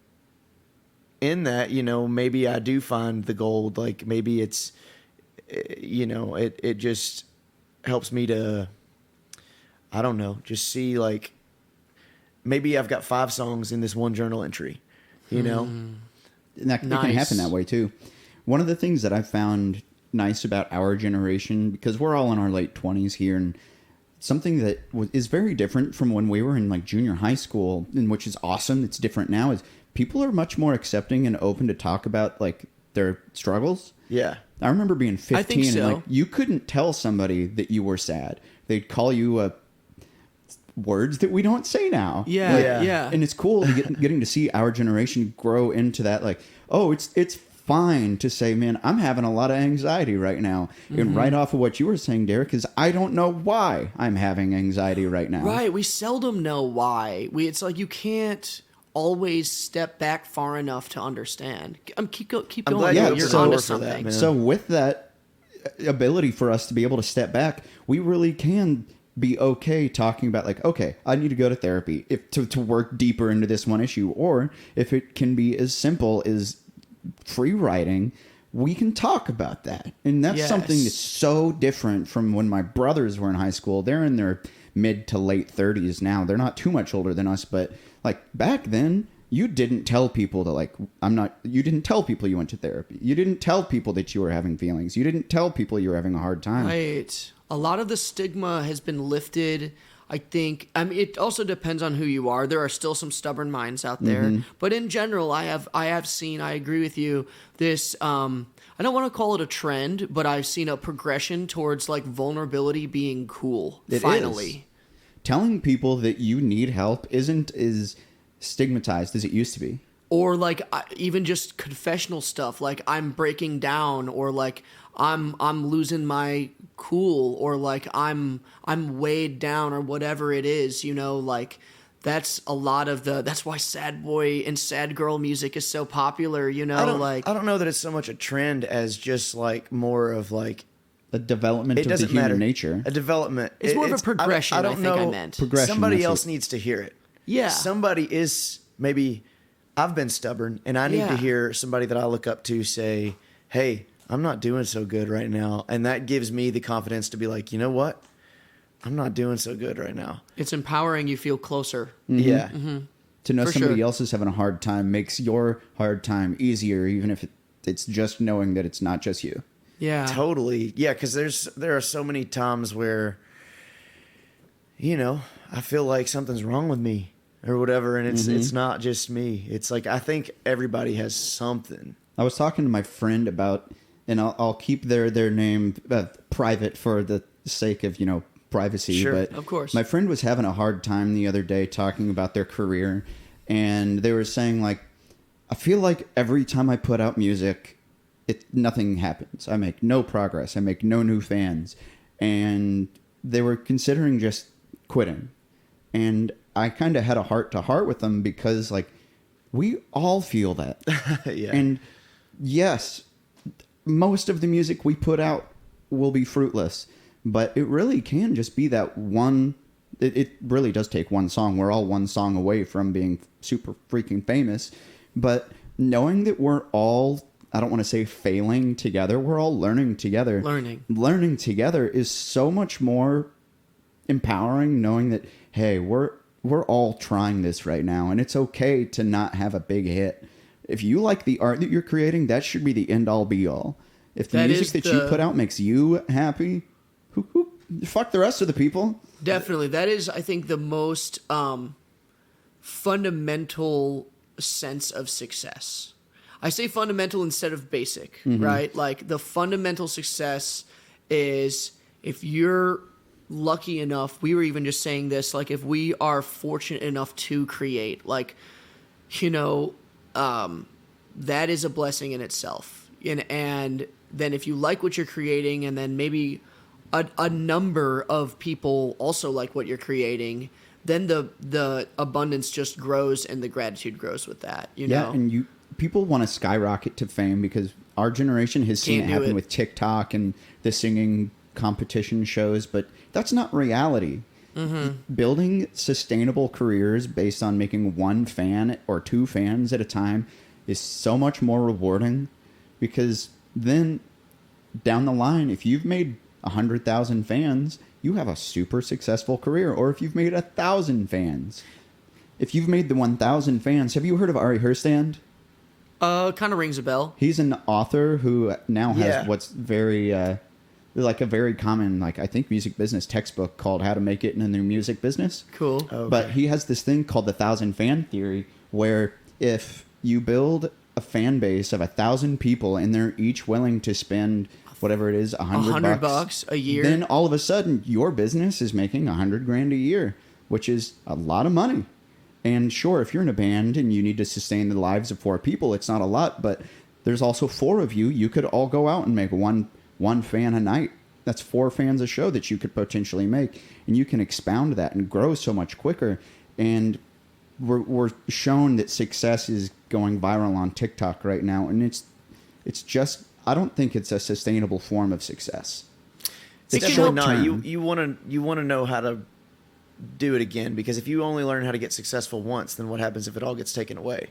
in that, you know, maybe I do find the gold. Like maybe it's, you know, it just helps me to, I don't know, just see like, maybe I've got 5 songs in this one journal entry, you know? And that it can happen that way too. One of the things that I found nice about our generation, because we're all in our late 20s here, and something that is very different from when we were in like junior high school, and which is awesome, it's different now, is people are much more accepting and open to talk about like their struggles. Yeah. I remember being 15 so. and like you couldn't tell somebody that you were sad. They'd call you words that we don't say now. Yeah. And it's cool getting to see our generation grow into that. Like, oh, it's fine to say, man, I'm having a lot of anxiety right now. And right off of what you were saying, Derek, is I don't know why I'm having anxiety right now. Right. We seldom know why. It's like you can't always step back far enough to understand. Keep going. Yeah, you're onto something. That, so with that ability for us to be able to step back, we really can be okay talking about like, okay, I need to go to therapy to work deeper into this one issue. Or if it can be as simple as free writing, we can talk about that. And that's something that's so different from when my brothers were in high school. They're in their mid to late 30s now. They're not too much older than us, but like back then, you didn't tell people you didn't tell people you went to therapy. You didn't tell people that you were having feelings. You didn't tell people you were having a hard time. Right. A lot of the stigma has been lifted. I think, it also depends on who you are. There are still some stubborn minds out there, but in general, I have seen, I agree with you, this, I don't want to call it a trend, but I've seen a progression towards like vulnerability being cool. Finally. Telling people that you need help isn't as stigmatized as it used to be. Or like even just confessional stuff, like I'm breaking down, or like I'm losing my cool, or like I'm weighed down, or whatever it is, you know, like that's a lot of that's why sad boy and sad girl music is so popular, you know. I don't know that it's so much a trend as just like more of like a development of the human nature. A development. It's more of a progression. I think I meant progression. Somebody else needs to hear it. Yeah. Somebody is maybe. I've been stubborn, and I need to hear somebody that I look up to say, "Hey, I'm not doing so good right now," and that gives me the confidence to be like, you know what, I'm not doing so good right now. It's empowering. You feel closer. Yeah. To know somebody else is having a hard time makes your hard time easier, even if it's just knowing that it's not just you. Yeah, totally. Yeah, because there are so many times where, you know, I feel like something's wrong with me or whatever, and it's not just me. It's like I think everybody has something. I was talking to my friend about, and I'll keep their name private for the sake of, privacy. Sure, but of course. My friend was having a hard time the other day talking about their career, and they were saying, like, I feel like every time I put out music, nothing happens. I make no progress. I make no new fans. And they were considering just quitting. And I kind of had a heart-to-heart with them because, like, we all feel that. Yeah. And yes, most of the music we put out will be fruitless. But it really can just be that one... It really does take one song. We're all one song away from being super freaking famous. But knowing that we're all, I don't want to say failing together, we're all learning together. Learning together is so much more empowering, knowing that, hey, we're all trying this right now, and it's okay to not have a big hit. If you like the art that you're creating, that should be the end-all, be-all. If the music that you put out makes you happy, fuck the rest of the people. Definitely. That is, I think, the most fundamental sense of success. I say fundamental instead of basic, right? Like, the fundamental success is if you're lucky enough, we were even just saying this, like, if we are fortunate enough to create, like, that is a blessing in itself. And then if you like what you're creating, and then maybe a number of people also like what you're creating, then the abundance just grows and the gratitude grows with that. Yeah, and people want to skyrocket to fame because our generation has seen it happen with TikTok and the singing competition shows, but that's not reality. Building sustainable careers based on making one fan or two fans at a time is so much more rewarding, because then down the line, if you've made 100,000 fans, you have a super successful career. Or if you've made 1,000 fans, if you've made the 1,000 fans, have you heard of Ari Herstand? Kind of rings a bell. He's an author who now has what's very like a very common, like, I think, music business textbook called How to Make It in the Music Business. Cool. Okay. But he has this thing called the 1,000 fan theory, where if you build a fan base of 1,000 people and they're each willing to spend whatever it is, $100 a year, then all of a sudden your business is making $100,000 a year, which is a lot of money. And sure, if you're in a band and you need to sustain the lives of 4 people, it's not a lot, but there's also 4 of you. You could all go out and make one fan a night. That's 4 fans a show that you could potentially make, and you can expound that and grow so much quicker. And we're shown that success is going viral on TikTok right now, and it's just, I don't think it's a sustainable form of success. It's definitely not. You want to know how to do it again, because if you only learn how to get successful once, then what happens if it all gets taken away?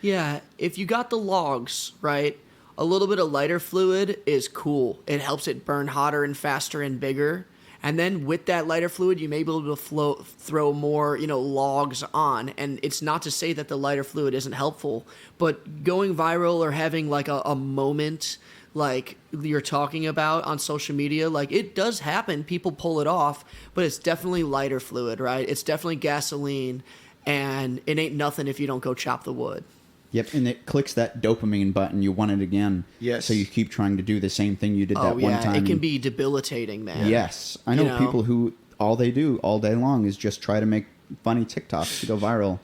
Yeah, if you got the logs, right, a little bit of lighter fluid is cool. It helps it burn hotter and faster and bigger. And then with that lighter fluid, you may be able to throw more, logs on. And it's not to say that the lighter fluid isn't helpful, but going viral or having like a moment like you're talking about on social media, like, it does happen. People pull it off, but it's definitely lighter fluid, right? It's definitely gasoline, and it ain't nothing if you don't go chop the wood. Yep, and it clicks that dopamine button. You want it again. Yes. So you keep trying to do the same thing you did that one time. It can be debilitating, man. Yes. I know people who all they do all day long is just try to make funny TikToks to go viral.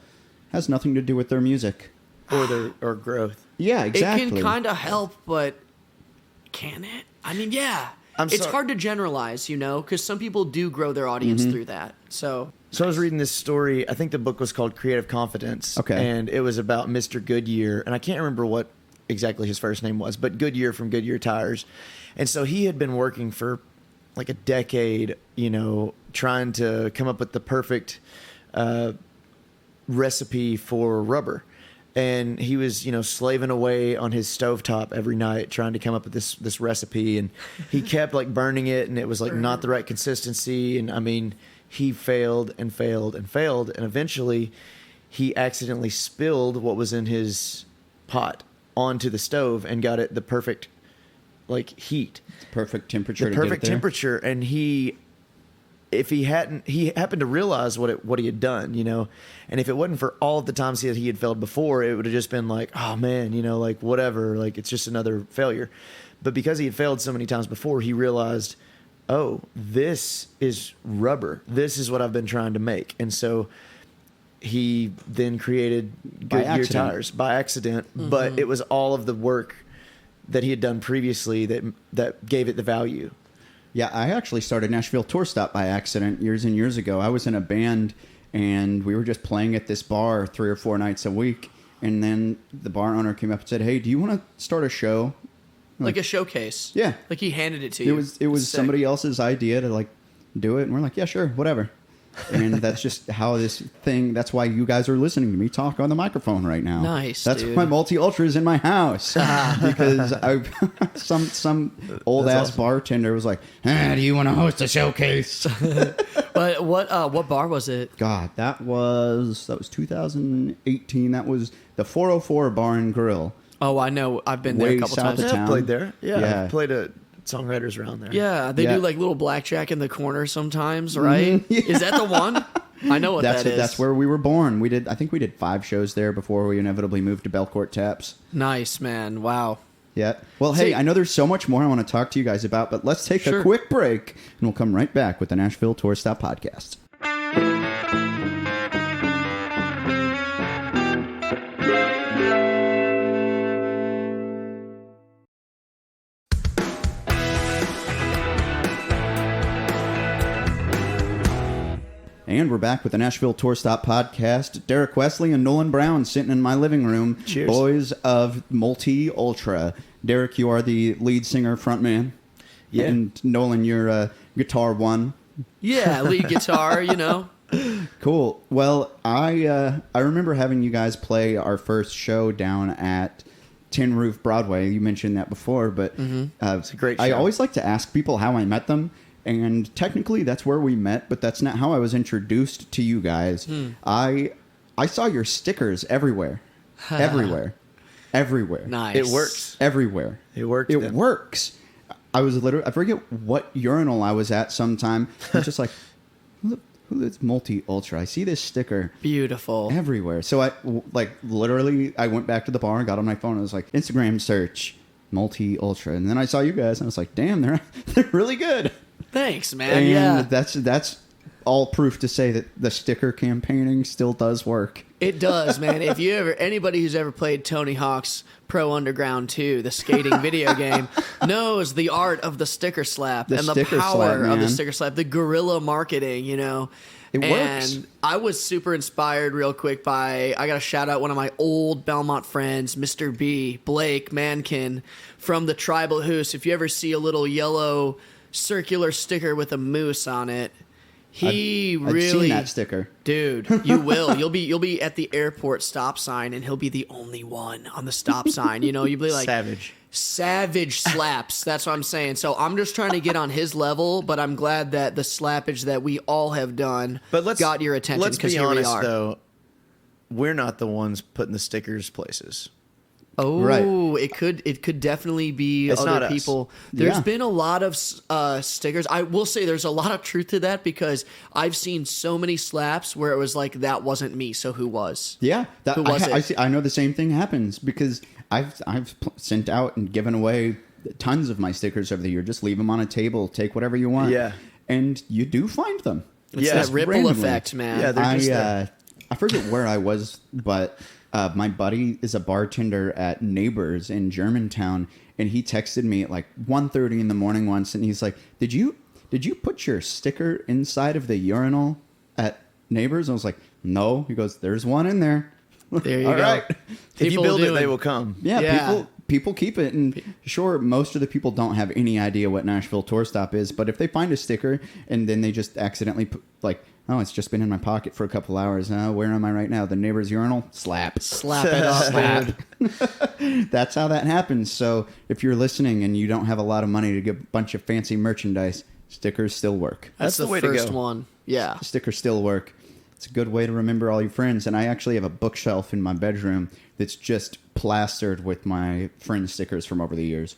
Has nothing to do with their music. Or growth. Yeah, exactly. It can kind of help, but can it? I mean, yeah. It's hard to generalize, because some people do grow their audience through that. So I was reading this story. I think the book was called Creative Confidence. Okay. And it was about Mr. Goodyear. And I can't remember what exactly his first name was, but Goodyear from Goodyear Tires. And so he had been working for like a decade, trying to come up with the perfect recipe for rubber. And he was, slaving away on his stovetop every night trying to come up with this recipe. And he kept like burning it, and it was like not the right consistency. And I mean, he failed and failed and failed. And eventually he accidentally spilled what was in his pot onto the stove and got it the perfect like heat. Perfect temperature. The perfect temperature. And he if he happened to realize what he had done, you know, and if it wasn't for all of the times that he had failed before, it would have just been like, oh man, you know, like whatever, like it's just another failure. But because he had failed so many times before, he realized, oh, this is rubber. This is what I've been trying to make. And so he then created Goodyear tires by accident, but it was all of the work that he had done previously that gave it the value. Yeah, I actually started Nashville Tour Stop by accident years and years ago. I was in a band, and we were just playing at this bar 3 or 4 nights a week. And then the bar owner came up and said, "Hey, do you want to start a show?" Like a showcase. Yeah. Like he handed it to you. It was somebody else's idea to like do it, and we're like, yeah, sure, whatever. And that's just how this thing. That's why you guys are listening to me talk on the microphone right now. Nice. That's dude. why Multi-Ultra is in my house because some old ass awesome. bartender was like, "Do you want to host a showcase?" But what bar was it? God, that was 2018. That was the 404 Bar and Grill. Oh, I know. I've been there Way a couple south times. of Yeah, town. I've played there. Yeah, Yeah. I've played at songwriters around there. Yeah, they Yeah. do like little blackjack in the corner sometimes, right? Yeah. Is that the one? I know what That's that it. is. That's where we were born. I think we did 5 shows there before we inevitably moved to Belcourt Taps. Nice, man. Wow. Yeah. Well, hey, I know there's so much more I want to talk to you guys about, but let's take a quick break, and we'll come right back with the Nashville Tour Stop Podcast. And we're back with the Nashville Tour Stop Podcast. Derrick Wesley and Nolan Brown sitting in my living room. Cheers. Boys of Multi-Ultra. Derrick, you are the lead singer, frontman. Yeah. And Nolan, you're guitar one. Yeah, lead guitar, you know. Cool. Well, I remember having you guys play our first show down at Tin Roof Broadway. You mentioned that before, but It's a great I show. always like to ask people how I met them. And technically, that's where we met, but that's not how I was introduced to you guys. I saw your stickers everywhere, everywhere. Nice. It works. Everywhere. It worked It then. works. I forget what urinal I was at sometime. I was just like, who is Multi-Ultra? I see this sticker Beautiful. everywhere. So I went back to the bar and got on my phone. And I was like, Instagram search Multi-Ultra. And then I saw you guys and I was like, damn, they're really good. Thanks, man. And yeah. that's all proof to say that the sticker campaigning still does work. It does, man. If you anybody who's ever played Tony Hawk's Pro Underground 2, the skating video game, knows the art of the sticker slap and the sticker power slap, of the man. sticker slap, the guerrilla marketing, you know. It works. And I was super inspired real quick by, I got to shout out one of my old Belmont friends, Mr. B, Blake Mankin from the Tribal Hoose. If you ever see a little yellow circular sticker with a moose on it, I've seen that sticker. Dude, you will. You'll be at the airport stop sign, and he'll be the only one on the stop sign. You know, you'll be like savage slaps. That's what I'm saying. So I'm just trying to get on his level, but I'm glad that the slappage that we all have done got your attention. Let's be here honest, we are. though. We're not the ones putting the stickers places. Oh, Right. it could definitely be It's not other us. people. There's Yeah. been a lot of stickers. I will say there's a lot of truth to that because I've seen so many slaps where it was like, that wasn't me, so who was? Yeah, Who was it? I know the same thing happens because I've sent out and given away tons of my stickers over the year. Just leave them on a table, take whatever you want. Yeah. And you do find them. It's Yeah. that ripple randomly. effect, man. Yeah, they're just there. I forget where I was, but my buddy is a bartender at Neighbors in Germantown, and he texted me at like 1:30 in the morning once, and he's like, "Did you put your sticker inside of the urinal at Neighbors?" I was like, "No." He goes, "There's one in there." There you All go. right. If you People build it, doing- they will come. Yeah, Yeah. people keep it, and sure, most of the people don't have any idea what Nashville Tour Stop is, but if they find a sticker and then they just accidentally put, like, oh, it's just been in my pocket for a couple hours. Where am I right now? The Neighbor's urinal? Slap. Slap it up, dude. That's how that happens. So if you're listening and you don't have a lot of money to get a bunch of fancy merchandise, stickers still work. That's the the way to first go. one. Yeah. Stickers still work. It's a good way to remember all your friends. And I actually have a bookshelf in my bedroom that's just plastered with my friend stickers from over the years.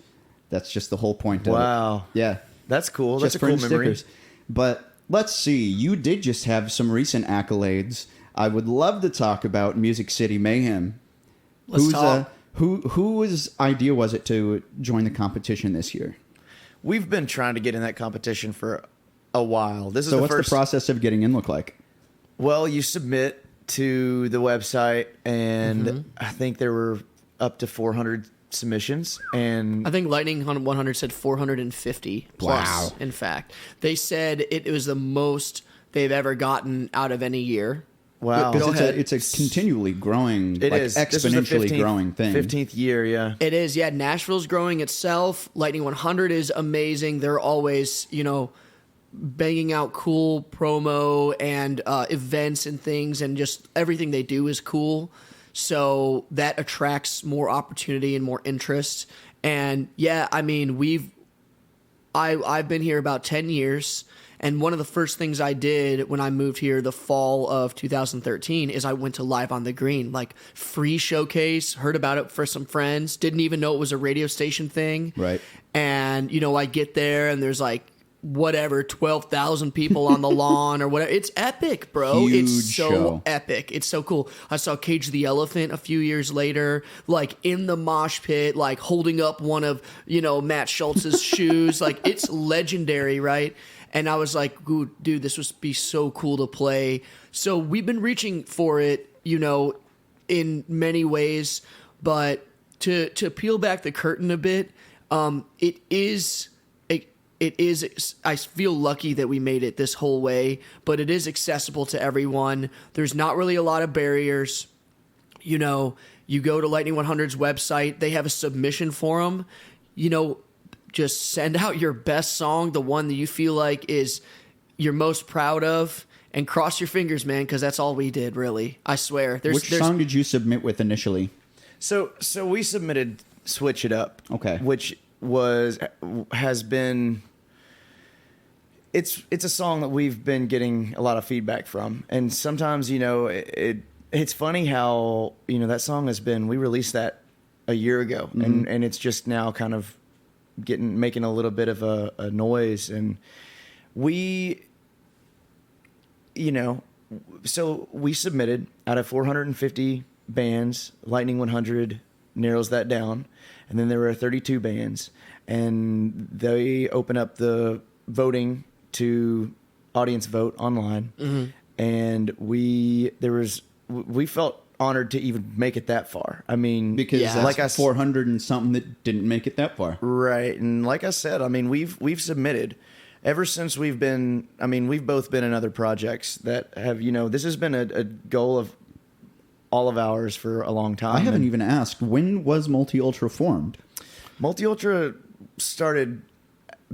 That's just the whole point of it. Wow. Yeah. That's cool. That's Just a cool friend memory. stickers. But let's see. You did just have some recent accolades. I would love to talk about Music City Mayhem. Let's talk. Whose idea was it to join the competition this year? We've been trying to get in that competition for a while. This is what's the process of getting in look like? Well, you submit to the website, and I think there were up to 400 submissions, and I think Lightning 100 said 450 plus. Wow. In fact, they said it was the most they've ever gotten out of any year. wow, It's a continually growing, it like is exponentially growing thing. 15th year, yeah. It is, yeah. Nashville's growing itself. Lightning 100 is amazing. They're always, banging out cool promo and events and things, and just everything they do is cool. So that attracts more opportunity and more interest. And yeah, I mean, I've been here about 10 years. And one of the first things I did when I moved here the fall of 2013 is I went to Live on the Green, like free showcase, heard about it for some friends, didn't even know it was a radio station thing. Right. And, I get there and there's like, 12,000 people on the lawn or whatever. It's epic, bro. Huge it's so show. epic. It's so cool. I saw Cage the Elephant a few years later, like in the mosh pit, like holding up one of, Matt Schultz's shoes. Like, it's legendary, right? And I was like, dude, this would be so cool to play. So we've been reaching for it, in many ways. But to peel back the curtain a bit, it is, I feel lucky that we made it this whole way, but it is accessible to everyone. There's not really a lot of barriers. You go to Lightning 100's website, they have a submission forum. Just send out your best song, the one that you feel like is you're most proud of, and cross your fingers, man, because that's all we did, really. I swear. Which song did you submit with initially? So we submitted Switch It Up. Okay. Which has been... It's a song that we've been getting a lot of feedback from. And sometimes, it's funny how, that song we released that a year ago, and it's just now kind of making a little bit of a noise. And so we submitted out of 450 bands. Lightning 100 narrows that down, and then there were 32 bands, and they open up the voting to audience vote online. And we felt honored to even make it that far. I mean, because like 400 and something that didn't make it that far, right? And like I said, I mean, we've submitted ever since we've both been in other projects that have, this has been a goal of all of ours for a long time. I haven't even asked, when was Multi Ultra formed? Multi Ultra started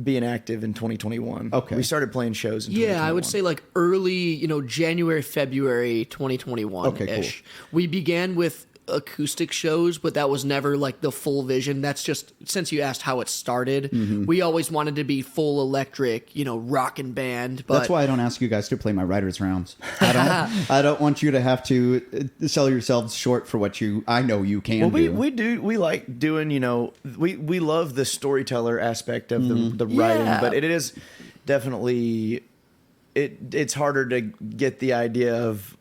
being active in 2021. Okay. We started playing shows in 2021. Yeah, I would say like early, January, February 2021-ish. Okay, cool. We began with acoustic shows, but that was never like the full vision. That's just, since you asked how it started, we always wanted to be full electric, rockin' band. But that's why I don't ask you guys to play my writers' rounds. I don't want you to have to sell yourselves short for what I know you can do. We like doing, we love the storyteller aspect of the writing, but it is definitely, it's harder to get the idea of,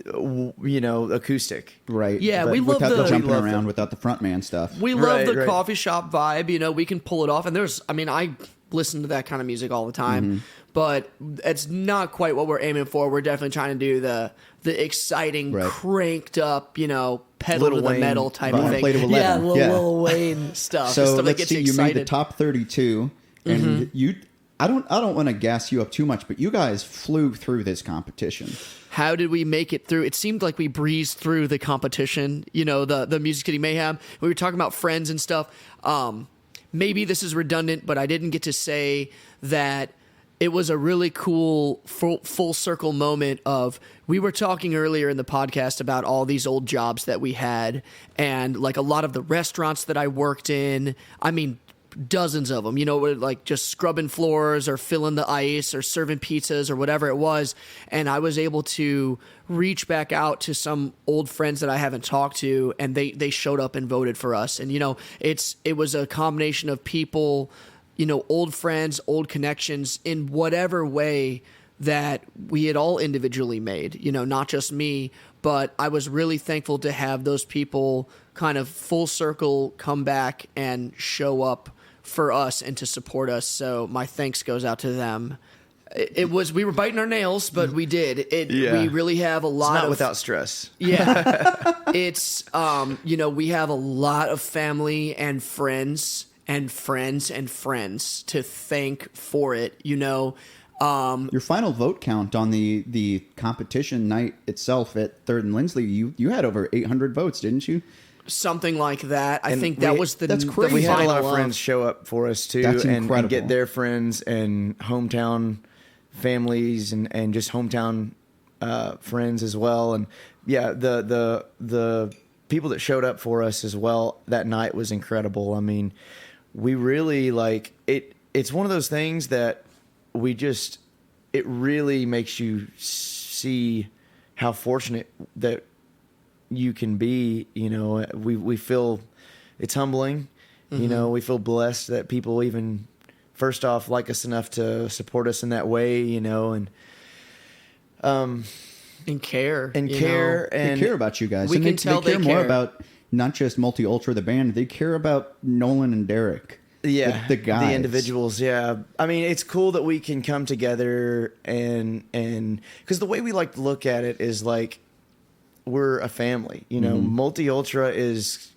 acoustic, right? Yeah, but we love without the jumping love around, the, without the frontman stuff. We love the right. coffee shop vibe. We can pull it off. And I listen to that kind of music all the time, but it's not quite what we're aiming for. We're definitely trying to do the exciting, cranked up, pedal Little to the Wayne metal type vibe. of thing. Play to 11. Yeah, Yeah. Lil Wayne stuff. So stuff that let's gets see. you excited. You made the top 32, and I don't want to gas you up too much, but you guys flew through this competition. How did we make it through? It seemed like we breezed through the competition, the Music City Mayhem. We were talking about friends and stuff. Maybe this is redundant, but I didn't get to say that it was a really cool full circle moment of, we were talking earlier in the podcast about all these old jobs that we had, and like a lot of the restaurants that I worked in. I mean, dozens of them, like just scrubbing floors or filling the ice or serving pizzas or whatever it was. And I was able to reach back out to some old friends that I haven't talked to, and they showed up and voted for us. And, it was a combination of people old friends, old connections in whatever way that we had all individually made, not just me, but I was really thankful to have those people kind of full circle come back and show up for us and to support us. So my thanks goes out to them. We were biting our nails, but we did. We really have a lot not without stress. Yeah. It's, we have a lot of family and friends and friends and friends to thank for it, Your final vote count on the competition night itself at 3rd and Lindsley, you had over 800 votes, didn't you? Something like that. I think that was that's crazy. We had a lot of friends show up for us too, and get their friends and hometown families and just hometown friends as well. And yeah, the people that showed up for us as well that night was incredible. I mean, we really it's one of those things that it really makes you see how fortunate that you can be. We feel it's humbling. We feel blessed that people even first off like us enough to support us in that way, and care and they care about you guys. We can tell they care more about not just Multi Ultra the band. They care about Nolan and Derrick. Yeah, the guys, the individuals. Yeah, I mean, it's cool that we can come together and because the way we like to look at it is like we're a family. Multi Ultra is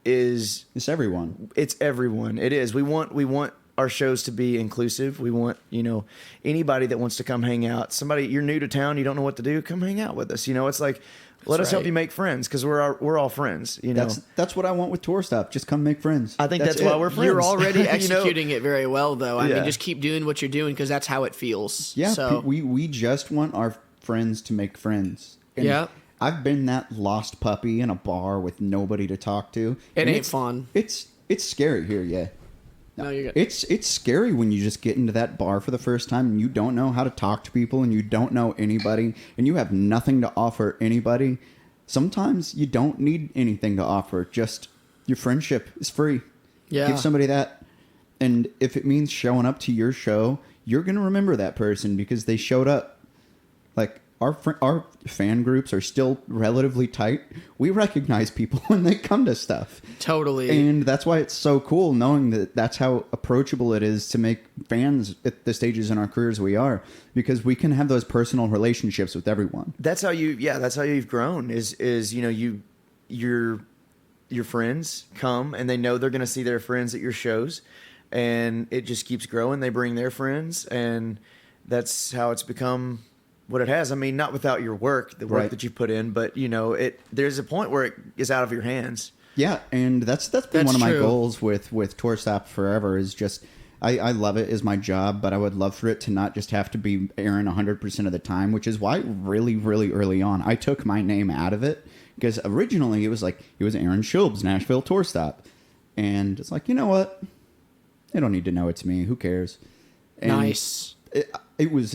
it's everyone. It's everyone. It is. We want our shows to be inclusive. We want anybody that wants to come hang out. Somebody, you're new to town, you don't know what to do, come hang out with us. It's like. Let us help you make friends because we're all friends. That's what I want with Tour Stop. Just come make friends. I think that's why we're friends. You're already executing it very well, though. I mean, just keep doing what you're doing because that's how it feels. Yeah, so. we just want our friends to make friends. And I've been that lost puppy in a bar with nobody to talk to. It ain't fun. It's scary here, yeah. No, you're good. It's scary when you just get into that bar for the first time and you don't know how to talk to people and you don't know anybody and you have nothing to offer anybody. Sometimes you don't need anything to offer. Just your friendship is free. Yeah. Give somebody that. And if it means showing up to your show, you're going to remember that person because they showed up. Like our fan groups are still relatively tight. We recognize people when they come to stuff. Totally. And that's why it's so cool knowing that that's how approachable it is to make fans at the stages in our careers we are, because we can have those personal relationships with everyone. That's how you've grown is your friends come and they know they're going to see their friends at your shows and it just keeps growing. They bring their friends and that's how it's become what it has. I mean, not without your work, the work that you put in, but there's a point where it is out of your hands. Yeah, and that's been one of my goals with Tour Stop forever is just I love it as my job, but I would love for it to not just have to be Aaron 100% of the time, which is why really, really early on I took my name out of it because originally it was Aaron Schilb's Nashville Tour Stop, and it's like, you know what? They don't need to know it's me. Who cares? And nice. It was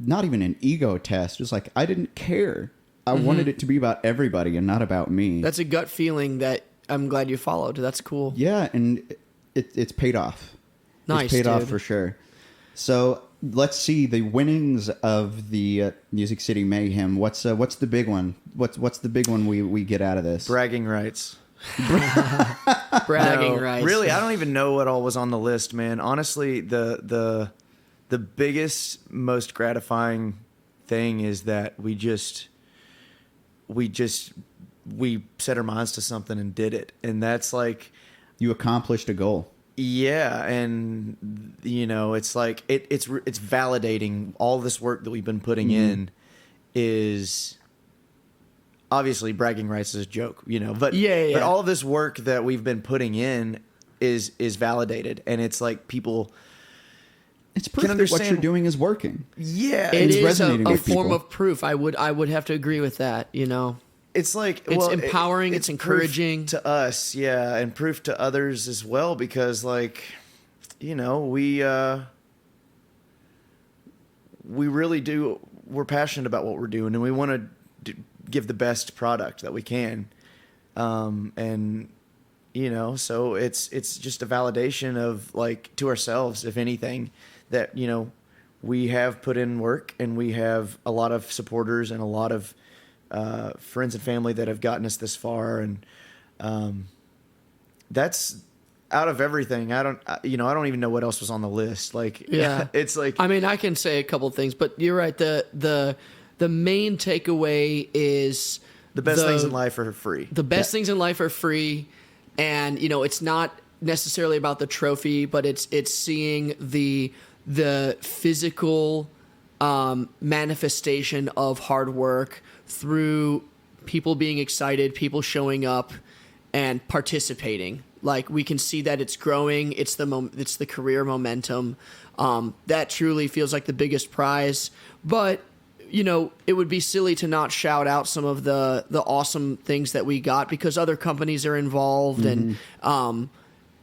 not even an ego test. It was like I didn't care. I wanted it to be about everybody and not about me. That's a gut feeling that I'm glad you followed. That's cool. Yeah, and it's paid off. Nice, it's paid off for sure. So let's see the winnings of the Music City Mayhem. What's the big one? What's the big one we get out of this? Bragging rights. Bragging rights. Really, I don't even know what all was on the list, man. Honestly, the biggest, most gratifying thing is that we set our minds to something and did it, and that's like you accomplished a goal. Yeah, and it's like it's validating all this work that we've been putting in. Is obviously bragging rights is a joke, but but all of this work that we've been putting in is validated, and it's like people. It's proof that what you're doing is working. Yeah, it is a form of proof. I would have to agree with that. It's like it's empowering. It's encouraging to us, yeah, and proof to others as well. Because, we really do. We're passionate about what we're doing, and we want to give the best product that we can. And So it's just a validation of like to ourselves, if anything, that we have put in work and we have a lot of supporters and a lot of friends and family that have gotten us this far, and that's out of everything. I don't even know what else was on the list. Like, yeah, it's like, I mean, I can say a couple of things, but you're right. The main takeaway is the best things in life are free. The best things in life are free, and it's not necessarily about the trophy, but it's seeing the physical manifestation of hard work through people being excited, people showing up and participating. Like, we can see that it's growing. It's the career momentum. That truly feels like the biggest prize. But it would be silly to not shout out some of the awesome things that we got, because other companies are involved, and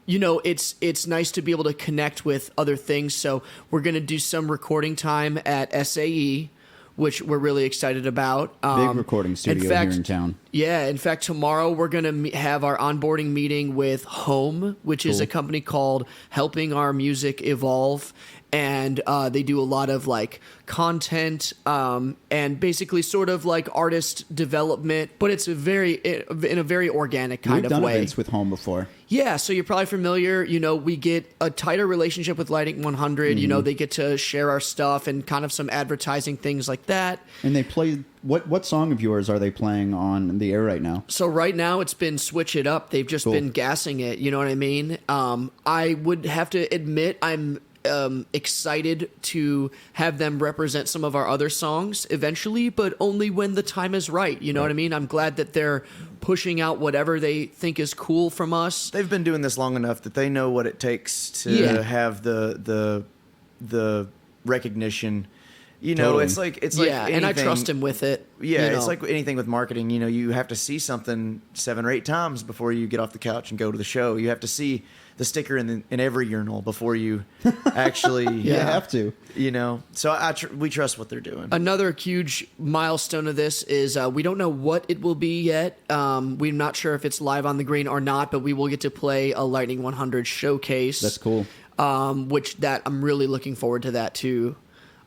it's nice to be able to connect with other things. So we're going to do some recording time at SAE, which we're really excited about. Big recording studio here in town. Yeah, in fact, tomorrow we're going to have our onboarding meeting with Home, which is a company called Helping Our Music Evolve. And they do a lot of like content and basically sort of like artist development, but it's in a very organic kind of way. We've done events with Home before. Yeah, so you're probably familiar. We get a tighter relationship with Lightning 100. They get to share our stuff and kind of some advertising things like that. And they play what song of yours are they playing on the air right now? So right now it's been Switch It Up. They've just been gassing it. You know what I mean? I would have to admit I'm excited to have them represent some of our other songs eventually, but only when the time is right. You know what I mean? I'm glad that they're pushing out whatever they think is cool from us. They've been doing this long enough that they know what it takes to have the recognition. Totally. It's like anything, and I trust him with it. Yeah, it's like anything with marketing. You have to see something 7 or 8 times before you get off the couch and go to the show. You have to see the sticker in every urinal before you actually. You have to. So we trust what they're doing. Another huge milestone of this is we don't know what it will be yet. We're not sure if it's live on the green or not, but we will get to play a Lightning 100 showcase. That's cool. I'm really looking forward to that too.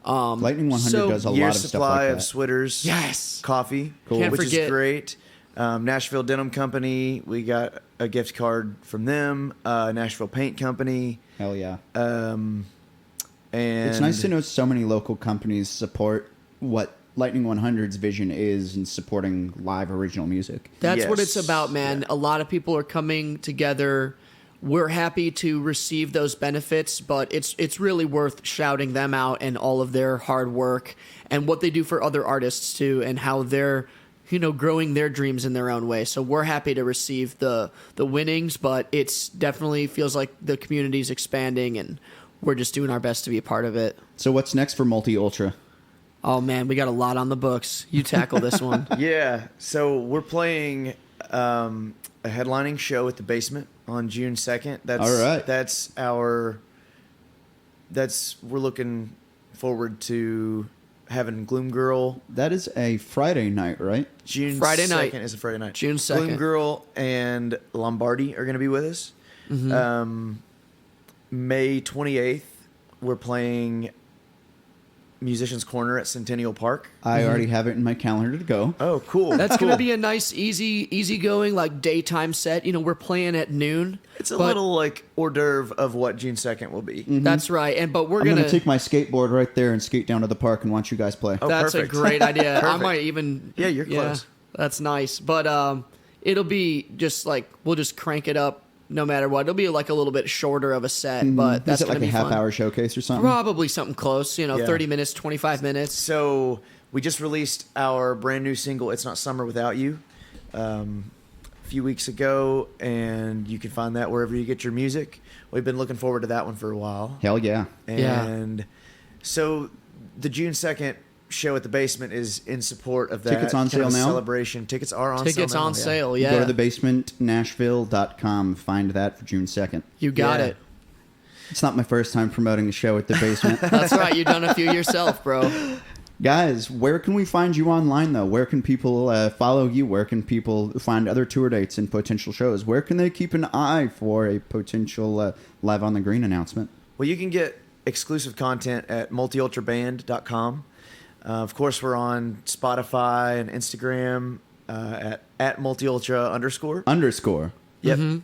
Lightning 100 does a lot of stuff like that. Year's supply of Switters. Yes. Coffee. Cool. Can't which forget. is great. Nashville Denim Company. We got a gift card from them. Nashville Paint Company. Hell yeah. And it's nice to know so many local companies support what Lightning 100's vision is in supporting live original music. That's what it's about, man. Yeah. A lot of people are coming together. We're happy to receive those benefits, but it's really worth shouting them out and all of their hard work and what they do for other artists too, and how they're growing their dreams in their own way. So we're happy to receive the winnings, but it's definitely feels like the community's expanding, and we're just doing our best to be a part of it. So what's next for Multi Ultra? Oh man, we got a lot on the books. You tackle this one. Yeah. So we're playing a headlining show at the Basement on June 2nd. That's all right. We're looking forward to having Gloom Girl. That is a Friday night, right? Friday night is a Friday night. June 2nd. Gloom Girl and Lombardi are going to be with us. Mm-hmm. May 28th, we're playing Musician's Corner at Centennial Park. I already have it in my calendar to go. Oh, cool. That's going to be a nice, easy-going, like, daytime set. We're playing at noon. It's a little, like, hors d'oeuvre of what June 2nd will be. Mm-hmm. That's right. But we're going to take my skateboard right there and skate down to the park and watch you guys play. Oh, that's perfect. a great idea. Perfect. I might even... Yeah, you're close. That's nice. But it'll be just, like, we'll just crank it up no matter what. It'll be, like, a little bit shorter of a set, but that's going to be fun. Is it like a half-hour showcase or something? Probably something close, 30 minutes, 25 minutes. So we just released our brand new single, It's Not Summer Without You, a few weeks ago, and you can find that wherever you get your music. We've been looking forward to that one for a while. Hell yeah. And so the June 2nd show at the Basement is in support of that. Tickets on sale now? Celebration. Tickets are on sale. Tickets on sale, Go to thebasementnashville.com. Find that for June 2nd. You got it. It's not my first time promoting a show at the Basement. That's right. You've done a few yourself, bro. Guys, where can we find you online, though? Where can people follow you? Where can people find other tour dates and potential shows? Where can they keep an eye for a potential Live on the Green announcement? Well, you can get exclusive content at multiultraband.com. Of course, we're on Spotify and Instagram at multiultra_. Underscore. Yep. Mm-hmm.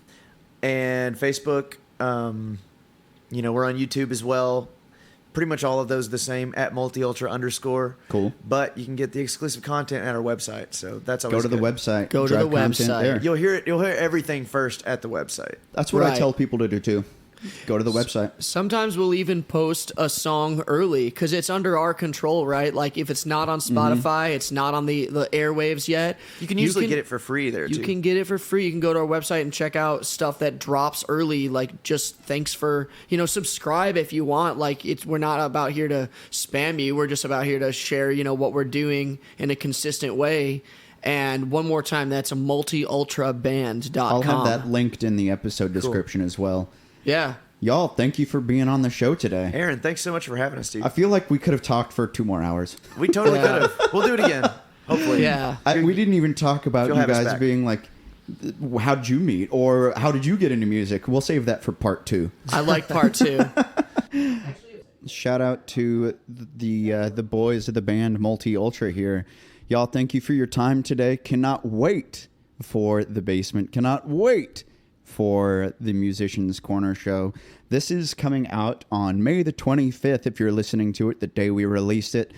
And Facebook. We're on YouTube as well. Pretty much all of those are the same at multiultra_. Cool. But you can get the exclusive content at our website. So that's always Go to good. the website. Go to the website. There. You'll hear everything first at the website. That's what I tell people to do too. Go to the website. Sometimes we'll even post a song early because it's under our control, right? Like if it's not on Spotify, it's not on the airwaves yet. You can usually get it for free there, too. You can get it for free. You can go to our website and check out stuff that drops early. Like just thanks for, subscribe if you want. Like we're not about here to spam you. We're just about here to share, what we're doing in a consistent way. And one more time, that's multiultraband.com. I'll have that linked in the episode description as well. Yeah. Y'all, thank you for being on the show today. Aaron, thanks so much for having us, dude. I feel like we could have talked for 2 more hours. We totally could have. We'll do it again, hopefully. Yeah. We didn't even talk about you guys being like, how'd you meet? Or how did you get into music? We'll save that for part 2. I like part 2. Shout out to the boys of the band Multi Ultra here. Y'all, thank you for your time today. Cannot wait for The Basement. Cannot wait for the Musicians Corner show. This is coming out on May the 25th, if you're listening to it, the day we released it.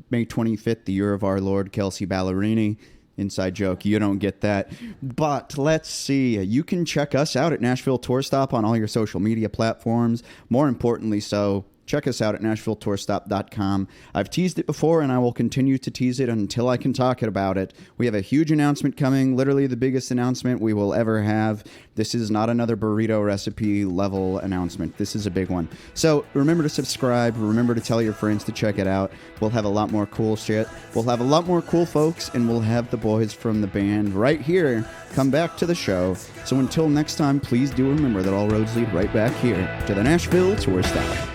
May 25th, the year of our Lord, Kelsey Ballerini. Inside joke, you don't get that. But let's see. You can check us out at Nashville Tour Stop on all your social media platforms. More importantly so, check us out at NashvilleTourStop.com. I've teased it before, and I will continue to tease it until I can talk about it. We have a huge announcement coming, literally the biggest announcement we will ever have. This is not another burrito recipe level announcement. This is a big one. So remember to subscribe. Remember to tell your friends to check it out. We'll have a lot more cool shit. We'll have a lot more cool folks, and we'll have the boys from the band right here come back to the show. So until next time, please do remember that all roads lead right back here to the Nashville Tour Stop.